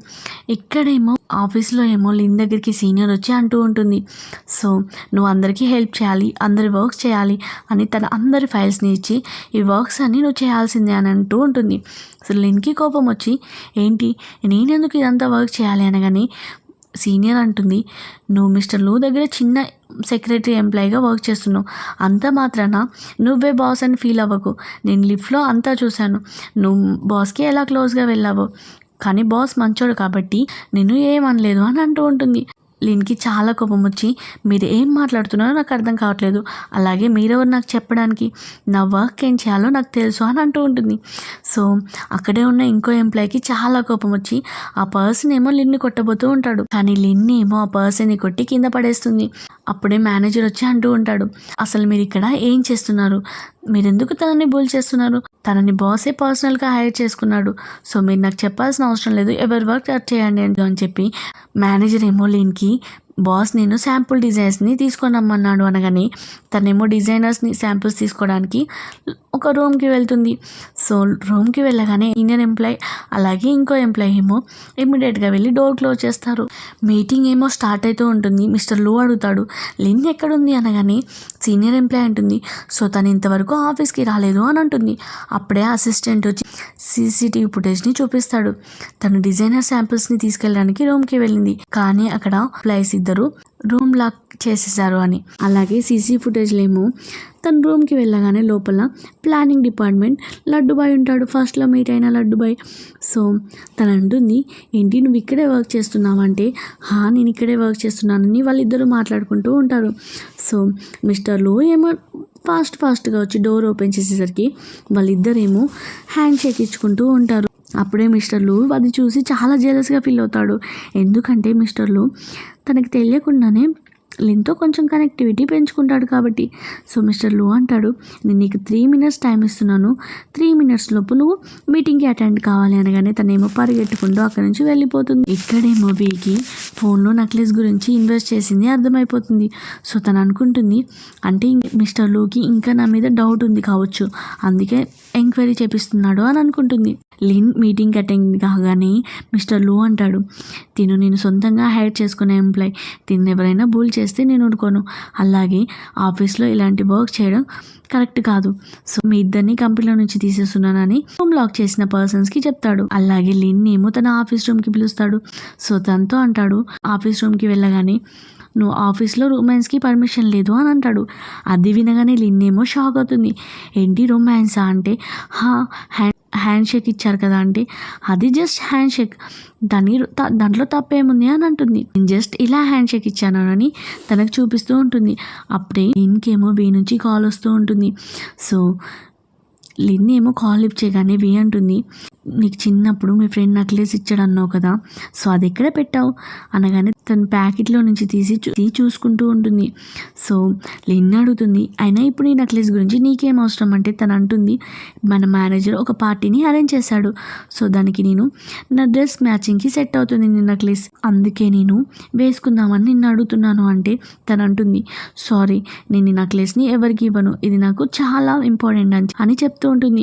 ఇక్కడేమో ఆఫీస్లో ఏమో లిన్ దగ్గరికి సీనియర్ వచ్చి అంటూ ఉంటుంది, సో నువ్వు అందరికీ హెల్ప్ చేయాలి, అందరి వర్క్స్ చేయాలి అని తన అందరి ఫైల్స్ని ఇచ్చి ఈ వర్క్స్ అన్నీ నువ్వు చేయాల్సిందే అని అంటూ ఉంటుంది. సో లిన్కి కోపం వచ్చి ఏంటి నేనెందుకు ఇదంతా వర్క్ చేయాలి అనగాని సీనియర్ అంటుంది, నువ్వు మిస్టర్ లూ దగ్గర చిన్న సెక్రటరీ ఎంప్లాయీగా వర్క్ చేస్తున్నావు, అంత మాత్రాన నువ్వే బాస్ అని ఫీల్ అవ్వకు. నేను లిఫ్ట్లో అంతా చూశాను, నువ్వు బాస్కి ఎలా క్లోజ్గా వెళ్ళావు, కానీ బాస్ మంచోడు కాబట్టి నేను ఏమనలేదు అని అంటూ ఉంటుంది. లిన్కి చాలా కోపం వచ్చి మీరు ఏం మాట్లాడుతున్నారో నాకు అర్థం కావట్లేదు, అలాగే మీరెవరు నాకు చెప్పడానికి, నా వర్క్ ఏం చేయాలో నాకు తెలుసు అని అంటూ ఉంటుంది. సో అక్కడే ఉన్న ఇంకో ఎంప్లాయీకి చాలా కోపం వచ్చి ఆ పర్సన్ ఏమో లిన్ని కొట్టబోతూ ఉంటాడు. కానీ లిన్ని ఏమో ఆ పర్సన్ని కొట్టి కింద పడేస్తుంది. అప్పుడే మేనేజర్ వచ్చి అంటూ ఉంటాడు, అసలు మీరు ఇక్కడ ఏం చేస్తున్నారు, మీరెందుకు తనని బూల్ చేస్తున్నారు, తనని బాసే పర్సనల్గా హైర్ చేసుకున్నాడు, సో మీరు నాకు చెప్పాల్సిన అవసరం లేదు, ఎవరి వర్క్ చేయండి అని చెప్పి మేనేజర్ ఏమో లిన్కి బాస్ నేను శాంపుల్ డిజైన్స్ని తీసుకొని రమ్మన్నాడు అనగానే తనేమో డిజైనర్స్ని శాంపుల్స్ తీసుకోవడానికి ఒక రూమ్కి వెళ్తుంది. సో రూమ్కి వెళ్ళగానే ఇండియన్ ఎంప్లాయ్ అలాగే ఇంకో ఎంప్లాయ్ ఏమో ఇమ్మీడియట్గా వెళ్ళి డోర్ క్లోజ్ చేస్తారు. మీటింగ్ ఏమో స్టార్ట్ అవుతూ ఉంటుంది. మిస్టర్ లూ అడుగుతాడు, లిన్ ఎక్కడుంది అనగానే సీనియర్ ఎంప్లాయ్ అంటుంది, సో తను ఇంతవరకు ఆఫీస్కి రాలేదు అని అంటుంది. అప్పుడే అసిస్టెంట్ వచ్చి సీసీటీవీ ఫుటేజ్ని చూపిస్తాడు. తను డిజైనర్ శాంపుల్స్ని తీసుకెళ్ళడానికి రూమ్కి వెళ్ళింది, కానీ అక్కడ ప్లైస్ ఇద్దరు రూమ్ లాక్ చేసేసారు అని. అలాగే సీసీ ఫుటేజ్లో ఏమో తన రూమ్కి వెళ్ళగానే లోపల ప్లానింగ్ డిపార్ట్మెంట్ లడ్డుబాయ్ ఉంటాడు, ఫస్ట్లో మీట్ అయిన లడ్డుబాయ్. సో తను అంటుంది, ఏంటి నువ్వు ఇక్కడే వర్క్ చేస్తున్నావంటే నేను ఇక్కడే వర్క్ చేస్తున్నానని వాళ్ళిద్దరూ మాట్లాడుకుంటూ ఉంటారు. సో మిస్టర్ లూ ఏమో ఫాస్ట్గా వచ్చి డోర్ ఓపెన్ చేసేసరికి వాళ్ళిద్దరేమో హ్యాండ్ షేక్ ఇచ్చుకుంటూ ఉంటారు. అప్పుడే మిస్టర్ లూ అది చూసి చాలా జెలస్గా ఫీల్ అవుతాడు. ఎందుకంటే మిస్టర్ లూ తనకి తెలియకుండానే లిన్తో కొంచెం కనెక్టివిటీ పెంచుకుంటాడు కాబట్టి. సో మిస్టర్ లూ అంటాడు, నేను నీకు 3 minutes టైం ఇస్తున్నాను, 3 minutes లోపు నువ్వు మీటింగ్కి అటెండ్ కావాలి అనగానే తనేమో పరిగెట్టుకుంటూ అక్కడి నుంచి వెళ్ళిపోతుంది. ఇక్కడేమో వీకి ఫోన్లో నెక్లెస్ గురించి ఇన్వెస్ట్ చేసింది అర్థమైపోతుంది. సో తను అనుకుంటుంది, అంటే మిస్టర్ లూకి ఇంకా నా మీద డౌట్ ఉంది కావచ్చు, అందుకే ఎంక్వైరీ చేపిస్తున్నాడు అని అనుకుంటుంది. లిన్ మీటింగ్కి అటెండ్ కాగానే మిస్టర్ లూ అంటాడు, నేను సొంతంగా హైర్ చేసుకునే ఎంప్లాయ్, తిను ఎవరైనా బూల్ చేస్తే నేను ఊరుకోను, అలాగే ఆఫీస్లో ఇలాంటి వర్క్ చేయడం కరెక్ట్ కాదు, సో మీ ఇద్దరిని కంపెనీలో నుంచి తీసేస్తున్నానని రూమ్ లాక్ చేసిన పర్సన్స్కి చెప్తాడు. అలాగే లిన్ ఏమో తన ఆఫీస్ రూమ్కి పిలుస్తాడు. సో తనతో అంటాడు, ఆఫీస్ రూమ్కి వెళ్ళగానే నువ్వు ఆఫీస్లో రొమాన్స్కి పర్మిషన్ లేదు అని అంటాడు. అది వినగానే లిన్ ఏమో షాక్ అవుతుంది. ఏంటి రొమాన్సా అంటే, హ్యాండ్ షేక్ ఇచ్చారు కదా అంటే, అది జస్ట్ హ్యాండ్ షేక్, దాంట్లో తప్పేముంది అని అంటుంది. నేను జస్ట్ ఇలా హ్యాండ్ షేక్ ఇచ్చాను అని తనకు చూపిస్తూ ఉంటుంది. అప్పుడే లిన్కేమో వీ నుంచి కాల్ వస్తూ ఉంటుంది. సో లిన్ ఏమో కాల్ లిఫ్ట్ చేయగానే వీ అంటుంది, నీకు చిన్నప్పుడు మీ ఫ్రెండ్ నెక్లెస్ ఇచ్చాడు అన్నావు కదా, సో అది ఎక్కడ పెట్టావు అనగానే తన ప్యాకెట్లో నుంచి తీసి చూసుకుంటూ ఉంటుంది. సో లిన్ అడుగుతుంది, అయినా ఇప్పుడు ఈ నెక్లెస్ గురించి నీకేం అవసరం అంటే తను అంటుంది, మన మేనేజర్ ఒక పార్టీని అరేంజ్ చేశాడు, సో దానికి నేను నా డ్రెస్ మ్యాచింగ్కి సెట్ అవుతుంది నీ నెక్లెస్, అందుకే నేను వేసుకుందామని నిన్ను అడుగుతున్నాను అంటే తను అంటుంది, సారీ నేను ఈ నెక్లెస్ని ఎవరికి ఇవ్వను, ఇది నాకు చాలా ఇంపార్టెంట్ అని చెప్తూ ఉంటుంది.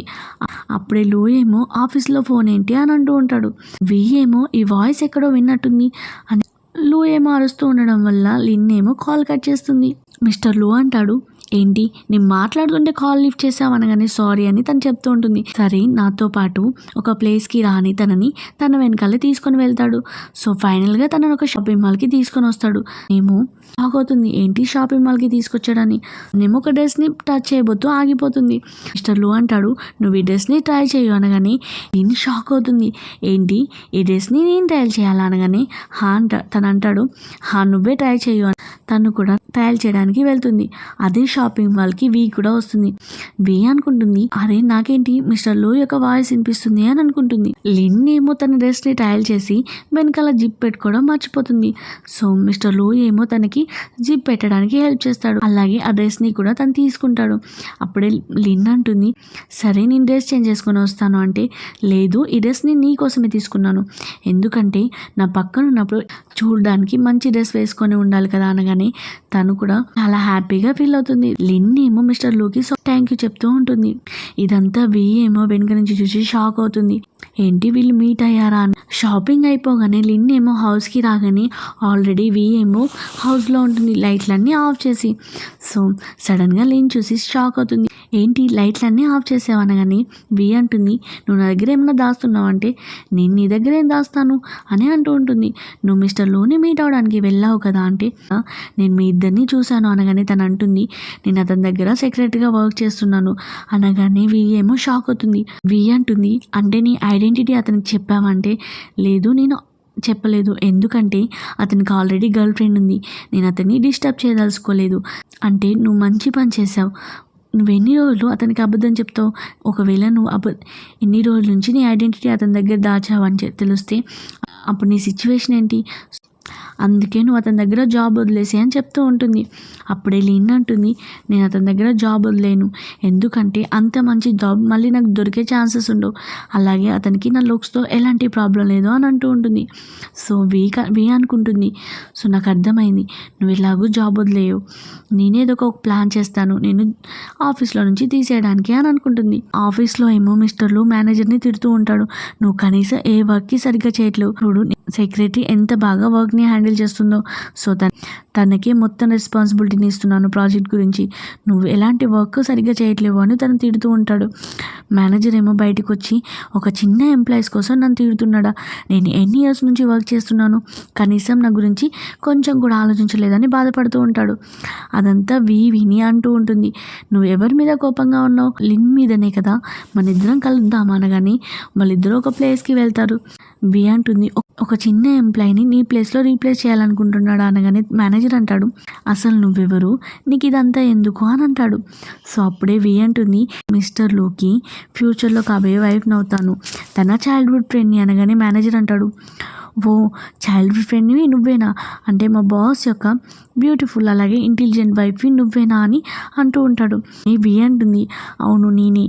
అప్పుడే లూ ఏమో ఆఫీస్లో ఫోన్ ఏంటి అని అంటూ ఉంటాడు. వీ ఏమో ఈ వాయిస్ ఎక్కడో విన్నట్టుంది అని లూ ఏమో అరుస్తూ ఉండడం వల్ల లిన్ ఏమో కాల్ కట్ చేస్తుంది. మిస్టర్ లూ అంటాడు, ఏంటి నేను మాట్లాడుతుంటే కాల్ లిఫ్ట్ చేసామనగానే సారీ అని తను చెప్తూ ఉంటుంది. సరే నాతో పాటు ఒక ప్లేస్కి రాని తనని తన వెనకాలే తీసుకొని వెళ్తాడు. సో ఫైనల్గా తనను ఒక షాపింగ్ మాల్కి తీసుకొని వస్తాడు. ఏమో షాక్ అవుతుంది, ఏంటి షాపింగ్ మాల్కి తీసుకొచ్చాడని. నేమో ఒక డ్రెస్ని టచ్ చేయబోతూ ఆగిపోతుంది. మిస్టర్ లూ అంటాడు, నువ్వు ఈ డ్రెస్ని ట్రై చేయు అనగానే నేను షాక్ అవుతుంది. ఏంటి ఈ డ్రెస్ని నేను ట్రయల్ చేయాలా అనగానే తను అంటాడు, నువ్వే ట్రై చేయు అని. తను కూడా ట్రయల్ చేయడానికి వెళ్తుంది. అదే షాపింగ్ మాల్కి వీ కూడా వస్తుంది. వీ అనుకుంటుంది, అరే నాకేంటి మిస్టర్ లో యొక్క వాయిస్ వినిపిస్తుంది అని అనుకుంటుంది. లిన్ ఏమో తన డ్రెస్ని ట్రయల్ చేసి వెనకాల జిప్ పెట్టుకోవడం మర్చిపోతుంది. సో మిస్టర్ లో ఏమో తనకి జిప్ పెట్టడానికి హెల్ప్ చేస్తాడు. అలాగే ఆ డ్రెస్ని కూడా తను తీసుకుంటాడు. అప్పుడే లిన్ అంటుంది, సరే నేను డ్రెస్ చేంజ్ చేసుకొని వస్తాను అంటే, లేదు ఈ డ్రెస్ని నీ కోసమే తీసుకున్నాను, ఎందుకంటే నా పక్కన ఉన్నప్పుడు చూడడానికి మంచి డ్రెస్ వేసుకొని ఉండాలి కదా అనగానే తను కూడా చాలా హ్యాపీగా ఫీల్ అవుతుంది. లిన్ ఏమో మిస్టర్ లూకి థ్యాంక్ యూ చెప్తూ ఉంటుంది. ఇదంతా వీ ఏమో వెనుక నుంచి చూసి షాక్ అవుతుంది. ఏంటి వీళ్ళు మీట్ అయ్యారా అని. షాపింగ్ అయిపోగానే లిన్ ఏమో హౌస్కి రాగానే ఆల్రెడీ వీ ఏమో హౌస్లో ఉంటుంది, లైట్లన్నీ ఆఫ్ చేసి. సో సడన్గా లిన్ చూసి షాక్ అవుతుంది. ఏంటి లైట్లన్నీ ఆఫ్ చేసావనగానే వీ అంటుంది, నువ్వు నా దగ్గర ఏమన్నా దాస్తున్నావు అంటే, నేను నీ దగ్గర ఏం దాస్తాను అని అంటూ ఉంటుంది. నువ్వు మిస్టర్ లూని మీట్ అవడానికి వెళ్ళావు కదా అంటే, నేను మీ ఇద్దరిని చూశాను అనగానే తను అంటుంది, నేను అతని దగ్గర సెక్రటరీగా వర్క్ చేస్తున్నాను అనగానే వీ ఏమో షాక్ అవుతుంది. వీ అంటుంది, అంటే నీ ఐడెంటిటీ అతనికి చెప్పావంటే, లేదు నేను చెప్పలేదు, ఎందుకంటే అతనికి ఆల్రెడీ గర్ల్ ఫ్రెండ్ ఉంది, నేను అతన్ని డిస్టర్బ్ చేయదలుచుకోలేదు. అంటే నువ్వు మంచి పని చేసావు, నువ్వు ఎన్ని రోజులు అతనికి అబద్ధం చెప్తావు, ఒకవేళ నువ్వు ఎన్ని రోజుల నుంచి నీ ఐడెంటిటీ అతని దగ్గర దాచావని తెలిస్తే అప్పుడు నీ సిచ్యువేషన్ ఏంటి, అందుకే నువ్వు అతని దగ్గర జాబ్ వదిలేసి అని చెప్తూ ఉంటుంది. అప్పుడే లిన్ అంటుంది, నేను అతని దగ్గర జాబ్ వదిలేను, ఎందుకంటే అంత మంచి జాబ్ మళ్ళీ నాకు దొరికే ఛాన్సెస్ ఉండవు, అలాగే అతనికి నా లుక్స్తో ఎలాంటి ప్రాబ్లం లేదు అని అంటూ ఉంటుంది. సో వీ అనుకుంటుంది, సో నాకు అర్థమైంది, నువ్వు ఎలాగూ జాబ్ వదిలేయవు, నేనేదో ఒక ప్లాన్ చేస్తాను నేను ఆఫీస్లో నుంచి తీసేయడానికి అని అనుకుంటుంది. ఆఫీస్లో ఏమో మిస్టర్ లూ మేనేజర్ని తిడుతూ ఉంటాడు, నువ్వు కనీసం ఏ వర్క్కి సరిగ్గా చేయట్లేవు, చూడు సెక్రటరీ ఎంత బాగా వర్క్ని హ్యాండిల్ చేస్తుందో, సో తనకే మొత్తం రెస్పాన్సిబిలిటీని ఇస్తున్నాను ప్రాజెక్ట్ గురించి, నువ్వు ఎలాంటి వర్క్ సరిగ్గా చేయట్లేవు అని తను తిడుతూ ఉంటాడు. మేనేజర్ ఏమో బయటకు వచ్చి, ఒక చిన్న ఎంప్లాయీస్ కోసం నన్ను తిడుతున్నాడా, నేను ఎన్ని ఇయర్స్ నుంచి వర్క్ చేస్తున్నాను, కనీసం నా గురించి కొంచెం కూడా ఆలోచించలేదని బాధపడుతూ ఉంటాడు. అదంతా విని అంటూ ఉంటుంది, నువ్వు ఎవరి మీద కోపంగా ఉన్నావు, లిన్ మీదనే కదా, మన ఇద్దరం కలుద్దామా అనగానే వాళ్ళిద్దరూ ఒక ప్లేస్కి వెళ్తారు. వి అంటుంది, ఒక చిన్న ఎంప్లాయీని నీ ప్లేస్లో రీప్లేస్ చేయాలనుకుంటున్నాడు అనగానే మేనేజర్ అంటాడు, అసలు నువ్వెవరు, నీకు ఇదంతా ఎందుకు అని అంటాడు. సో అప్పుడే వి అంటుంది, మిస్టర్ లూకి ఫ్యూచర్లో కాబోయే వైఫ్ని అవుతాను, తన చైల్డ్హుడ్ ఫ్రెండ్ని అనగానే మేనేజర్ అంటాడు, ఓ చైల్డ్హుడ్ ఫ్రెండ్వి నువ్వేనా, అంటే మా బాస్ యొక్క బ్యూటిఫుల్ అలాగే ఇంటెలిజెంట్ వైఫ్వి నువ్వేనా అని అంటూ ఉంటాడు. వి అంటుంది, అవును నేనే,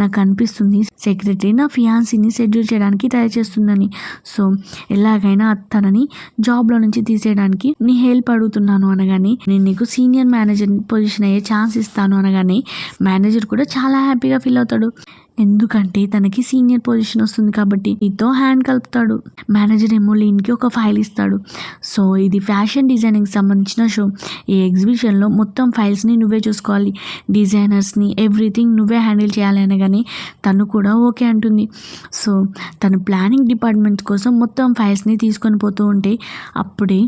నాకు అనిపిస్తుంది సెక్రటరీ నా ఫియాన్సీని షెడ్యూల్ చేయడానికి ట్రై చేస్తుందని, సో ఎలాగైనా తనని జాబ్లో నుంచి తీసేయడానికి నీ హెల్ప్ అడుగుతున్నాను అనగానే, నేను నీకు సీనియర్ మేనేజర్ పొజిషన్ అయ్యే ఛాన్స్ ఇస్తాను అనగానే మేనేజర్ కూడా చాలా హ్యాపీగా ఫీల్ అవుతాడు, ఎందుకంటే తనకి సీనియర్ పొజిషన్ వస్తుంది కాబట్టి. నీతో హ్యాండ్ కలుపుతాడు. మేనేజర్ ఏమో లిన్కి ఒక ఫైల్ ఇస్తాడు. సో ఇది ఫ్యాషన్ డిజైనింగ్ సంబంధించిన షో, ఈ ఎగ్జిబిషన్లో మొత్తం ఫైల్స్ని నువ్వే చూసుకోవాలి, డిజైనర్స్ని ఎవ్రీథింగ్ నువ్వే హ్యాండిల్ చేయాలి అనగానే తను కూడా ఓకే అంటుంది. సో తను ప్లానింగ్ డిపార్ట్మెంట్ కోసం మొత్తం ఫైల్స్ని తీసుకొని పోతూ ఉంటే అప్పుడే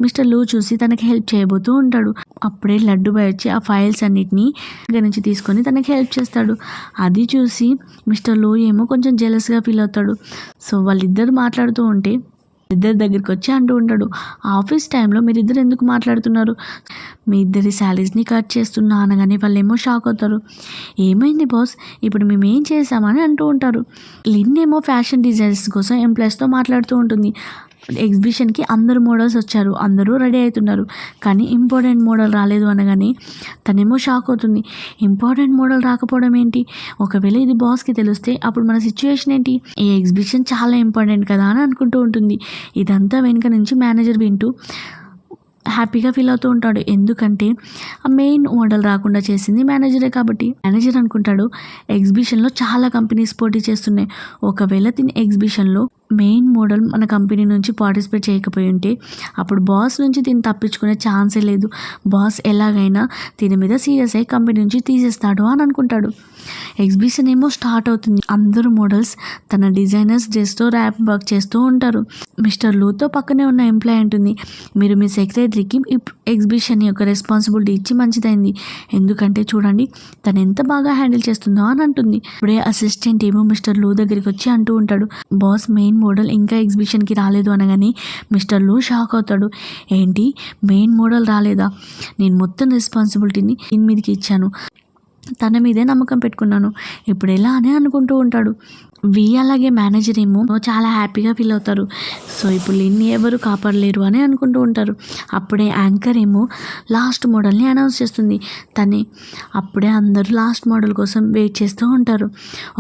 మిస్టర్ లూ చూసి తనకి హెల్ప్ చేయబోతూ ఉంటాడు. అప్పుడే లడ్డు బాయ్ వచ్చి ఆ ఫైల్స్ అన్నిటినీ దగ్గర నుంచి తీసుకొని తనకి హెల్ప్ చేస్తాడు. అది చూసి మిస్టర్ లూ ఏమో కొంచెం జెలస్గా ఫీల్ అవుతాడు. సో వాళ్ళిద్దరు మాట్లాడుతూ ఉంటే ఇద్దరి దగ్గరికి వచ్చి అంటూ ఉంటాడు, ఆఫీస్ టైంలో మీరిద్దరు ఎందుకు మాట్లాడుతున్నారు, మీ ఇద్దరి శాలరీస్ని కట్ చేస్తున్నా అనగానే వాళ్ళు ఏమో షాక్ అవుతారు. ఏమైంది బాస్, ఇప్పుడు మేము ఏం చేసామని అంటూ ఉంటారు. లిన్ ఏమో ఫ్యాషన్ డిజైనర్స్ కోసం ఎంప్లాయీస్తో మాట్లాడుతూ ఉంటుంది. ఎగ్జిబిషన్కి అందరు మోడల్స్ వచ్చారు, అందరూ రెడీ అవుతున్నారు, కానీ ఇంపార్టెంట్ మోడల్ రాలేదు అనగానే తనేమో షాక్ అవుతుంది. ఇంపార్టెంట్ మోడల్ రాకపోవడం ఏంటి, ఒకవేళ ఇది బాస్కి తెలిస్తే అప్పుడు మన సిచ్యువేషన్ ఏంటి, ఈ ఎగ్జిబిషన్ చాలా ఇంపార్టెంట్ కదా అని అనుకుంటూ ఉంటుంది. ఇదంతా వెనుక నుంచి మేనేజర్ వింటూ హ్యాపీగా ఫీల్ అవుతూ ఉంటాడు, ఎందుకంటే ఆ మెయిన్ మోడల్ రాకుండా చేసింది మేనేజరే కాబట్టి. మేనేజర్ అనుకుంటాడు, ఎగ్జిబిషన్లో చాలా కంపెనీస్ పోటీ చేస్తున్నాయి, ఒకవేళ తిని ఎగ్జిబిషన్లో మెయిన్ మోడల్ మన కంపెనీ నుంచి పార్టిసిపేట్ చేయకపోయి ఉంటే అప్పుడు బాస్ నుంచి దీన్ని తప్పించుకునే ఛాన్సే లేదు. బాస్ ఎలాగైనా దీని మీద సీరియస్ అయ్యి కంపెనీ నుంచి తీసేస్తాడు అని అనుకుంటాడు. ఎగ్జిబిషన్ ఏమో స్టార్ట్ అవుతుంది. అందరూ మోడల్స్ తన డిజైనర్స్ డ్రెస్తో ర్యాప్ వర్క్ చేస్తూ ఉంటారు. మిస్టర్ లూతో పక్కనే ఉన్న ఎంప్లాయ్ అంటుంది, మీరు మీ సెక్రటరీకి ఈ ఎగ్జిబిషన్ యొక్క రెస్పాన్సిబిలిటీ ఇచ్చి మంచిదైంది, ఎందుకంటే చూడండి తను ఎంత బాగా హ్యాండిల్ చేస్తుందో అని అంటుంది. ఇప్పుడే అసిస్టెంట్ ఏమో మిస్టర్ లూ దగ్గరికి వచ్చి అంటూ ఉంటాడు, బాస్ మెయిన్ మోడల్ ఇంకా ఎగ్జిబిషన్కి రాలేదు అనగానే మిస్టర్ లూ షాక్ అవుతాడు. ఏంటి మెయిన్ మోడల్ రాలేదా? నేను మొత్తం రెస్పాన్సిబిలిటీని దీని మీదకి ఇచ్చాను, తన మీదే నమ్మకం పెట్టుకున్నాను, ఇప్పుడు ఎలా అని అనుకుంటూ ఉంటాడు. అలాగే మేనేజర్ ఏమో చాలా హ్యాపీగా ఫీల్ అవుతారు. సో ఇప్పుడు లిన్ని ఎవరు కాపాడలేరు అని అనుకుంటూ ఉంటారు. అప్పుడే యాంకర్ ఏమో లాస్ట్ మోడల్ని అనౌన్స్ చేస్తుంది. అప్పుడే అందరూ లాస్ట్ మోడల్ కోసం వెయిట్ చేస్తూ ఉంటారు.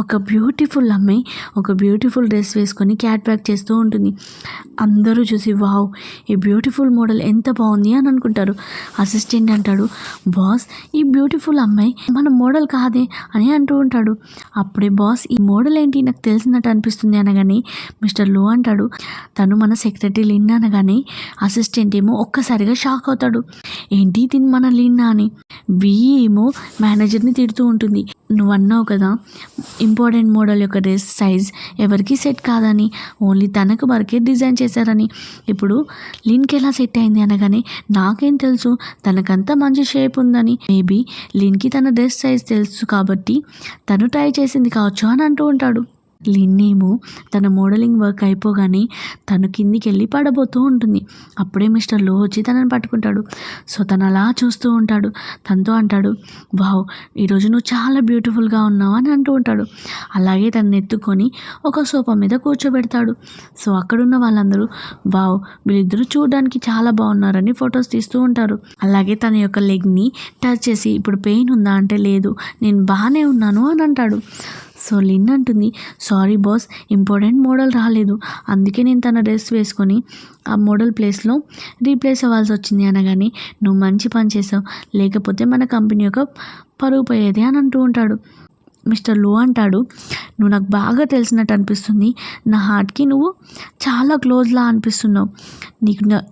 ఒక బ్యూటిఫుల్ అమ్మాయి ఒక బ్యూటిఫుల్ డ్రెస్ వేసుకొని క్యాట్ వాక్ చేస్తూ ఉంటుంది. అందరూ చూసి వావ్ ఈ బ్యూటిఫుల్ మోడల్ ఎంత బాగుంది అని అనుకుంటారు. అసిస్టెంట్ అంటాడు, బాస్ ఈ బ్యూటిఫుల్ అమ్మాయి మన మోడల్ కాదే అని అంటూ ఉంటాడు. అప్పుడే బాస్ ఈ మోడల్ ఏంటి నాకు తెలిసినట్టు అనిపిస్తుంది అనగానే మిస్టర్ లో అంటాడు, తను మన సెక్రటరీ లిన్నా అనగానే అసిస్టెంట్ ఏమో ఒక్కసారిగా షాక్ అవుతాడు. ఏంటి తిని మన లిన్నా అని. ఏమో మేనేజర్ని తిడుతూ ఉంటుంది, నువ్వు అన్నావు కదా ఇంపార్టెంట్ మోడల్ యొక్క డ్రెస్ సైజ్ ఎవరికి సెట్ కాదని, ఓన్లీ తనకు వరకే డిజైన్ చేశారని. ఇప్పుడు లిన్కి ఎలా సెట్ అయింది అనగానే నాకేం తెలుసు, తనకంతా మంచి షేప్ ఉందని, మేబీ లిన్కి తన డ్రెస్ సైజ్ తెలుసు కాబట్టి తను ట్రై చేసింది కావచ్చు అని అంటూ ఉంటాడు. లిన్నేమో తన మోడలింగ్ వర్క్ అయిపోగానే తను కిందికి వెళ్ళి పడబోతూ ఉంటుంది. అప్పుడే మిస్టర్ లో వచ్చి తనని పట్టుకుంటాడు. సో తను అలా చూస్తూ ఉంటాడు. తనతో అంటాడు, వావ్ ఈరోజు నువ్వు చాలా బ్యూటిఫుల్గా ఉన్నావు అని అంటూ ఉంటాడు. అలాగే తనని ఎత్తుకొని ఒక సోఫా మీద కూర్చోబెడతాడు. సో అక్కడున్న వాళ్ళందరూ వావ్ వీళ్ళిద్దరూ చూడడానికి చాలా బాగున్నారని ఫొటోస్ తీస్తూ ఉంటారు. అలాగే తన యొక్క లెగ్ని టచ్ చేసి ఇప్పుడు పెయిన్ ఉందా అంటే లేదు నేను బాగానే ఉన్నాను అని అంటాడు. సో లిన్ అంటుంది, సారీ బాస్ ఇంపార్టెంట్ మోడల్ రాలేదు, అందుకే నేను తన డ్రెస్ వేసుకొని ఆ మోడల్ ప్లేస్లో రీప్లేస్ అవ్వాల్సి వచ్చింది అనగానే నువ్వు మంచి పని చేసావు, లేకపోతే మన కంపెనీ యొక్క పరువు పోయేది అని అంటూ ఉంటాడు. మిస్టర్ లో అంటాడు, నువ్వు నాకు బాగా తెలిసినట్టు అనిపిస్తుంది, నా హార్ట్కి నువ్వు చాలా క్లోజ్లా అనిపిస్తున్నావు,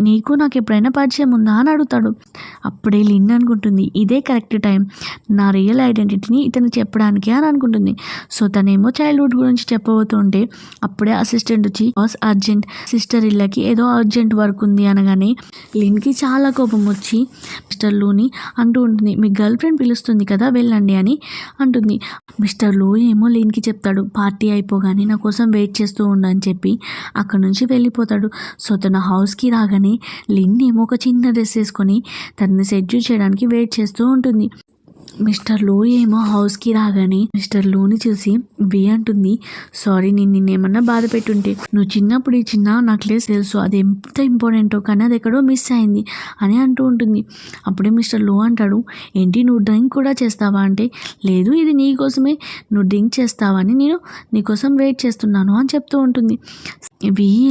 నీకు నాకు ఎప్పుడైనా పరిచయం ఉందా అని అడుగుతాడు. అప్పుడే లిన్ అనుకుంటుంది, ఇదే కరెక్ట్ టైం నా రియల్ ఐడెంటిటీని ఇతను చెప్పడానికి అని అనుకుంటుంది. సో తనేమో చైల్డ్హుడ్ గురించి చెప్పబోతుంటే అప్పుడే అసిస్టెంట్ వచ్చి బాస్ అర్జెంట్ సిస్టర్ ఇళ్ళకి ఏదో అర్జెంట్ వర్క్ ఉంది అనగానే లిన్కి చాలా కోపం వచ్చి మిస్టర్ లూని అంటూ ఉంటుంది, మీ గర్ల్ ఫ్రెండ్ పిలుస్తుంది కదా వెళ్ళండి అని అంటుంది. మిస్టర్ లో ఏమో లిన్కి చెప్తాడు, పార్టీ అయిపోగానే నా కోసం వెయిట్ చేస్తూ ఉండని చెప్పి అక్కడ నుంచి వెళ్ళిపోతాడు. సో తన హౌస్కి రాగానే లిన్ ఏమో ఒక చిన్న డ్రెస్ వేసుకొని తనని సెడ్యూల్ చేయడానికి వెయిట్ చేస్తూ ఉంటుంది. మిస్టర్ లో ఏమో హౌస్కి రాగానే మిస్టర్ లోని చూసి అంటుంది, సారీ నేను నిన్నేమన్నా బాధ పెట్టుంటే, నువ్వు చిన్నప్పుడు ఈ చిన్న నెక్లెస్ తెలుసు అది ఎంత ఇంపార్టెంటో కానీ అది ఎక్కడో మిస్ అయింది అని అంటూ ఉంటుంది. అప్పుడే మిస్టర్ లో అంటాడు, ఏంటి నువ్వు డ్రింక్ కూడా చేస్తావా అంటే లేదు ఇది నీ కోసమే, నువ్వు డ్రింక్ చేస్తావని నేను నీకోసం వెయిట్ చేస్తున్నాను అని చెప్తూ ఉంటుంది.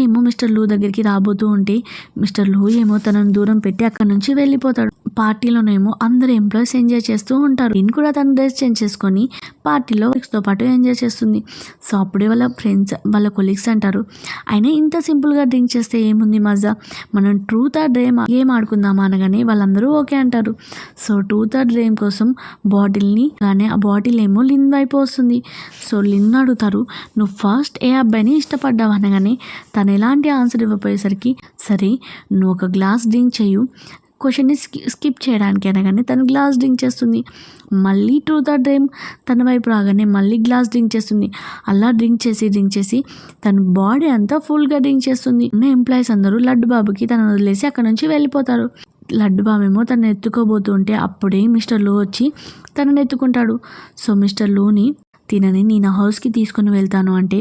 ఏమో మిస్టర్ లూ దగ్గరికి రాబోతూ ఉంటే మిస్టర్ లూ ఏమో తనను దూరం పెట్టి అక్కడ నుంచి వెళ్ళిపోతాడు. పార్టీలోనేమో అందరు ఎంప్లాయీస్ ఎంజాయ్ చేస్తూ ఉంటారు. నేను కూడా తన డ్రెస్ చేంజ్ చేసుకొని పార్టీలో తో పాటు ఎంజాయ్ చేస్తుంది. సో అప్పుడే వాళ్ళ ఫ్రెండ్స్ వాళ్ళ కొలీగ్స్ అంటారు, అయినా ఇంత సింపుల్గా డ్రింక్ చేస్తే ఏముంది మజా, మనం ట్రూత్ ఆర్ డ్రీమ్ గేమ్ ఆడుకుందామా అనగానే వాళ్ళందరూ ఓకే అంటారు. సో ట్రూత్ ఆర్ డ్రీమ్ కోసం బాటిల్ని కానీ ఆ బాటిల్ ఏమో లిన్ వైపు వస్తుంది. సో లిన్ అడుగుతారు, నువ్వు ఫస్ట్ ఏ అబ్బాయిని ఇష్టపడ్డావు అనగానే తను ఎలాంటి ఆన్సర్ ఇవ్వపోయేసరికి సరే నువ్వు ఒక గ్లాస్ డ్రింక్ చేయు, క్వశ్చన్ని స్కిప్ చేయడానికి అనగానే తను గ్లాస్ డ్రింక్ చేస్తుంది. మళ్ళీ ట్రూత్ ఆర్ డ్రీమ్ తన వైపు రాగానే మళ్ళీ గ్లాస్ డ్రింక్ చేస్తుంది. అలా డ్రింక్ చేసి తన బాడీ అంతా ఫుల్గా డ్రింక్ చేస్తుంది. ఎంప్లాయీస్ అందరూ లడ్డు బాబుకి తను వదిలేసి అక్కడ నుంచి వెళ్ళిపోతారు. లడ్డు బాబేమో తను ఎత్తుకోబోతుంటే అప్పుడే మిస్టర్ లో వచ్చి తనని ఎత్తుకుంటాడు. సో మిస్టర్ లోని తినని నేను హౌస్కి తీసుకొని వెళ్తాను అంటే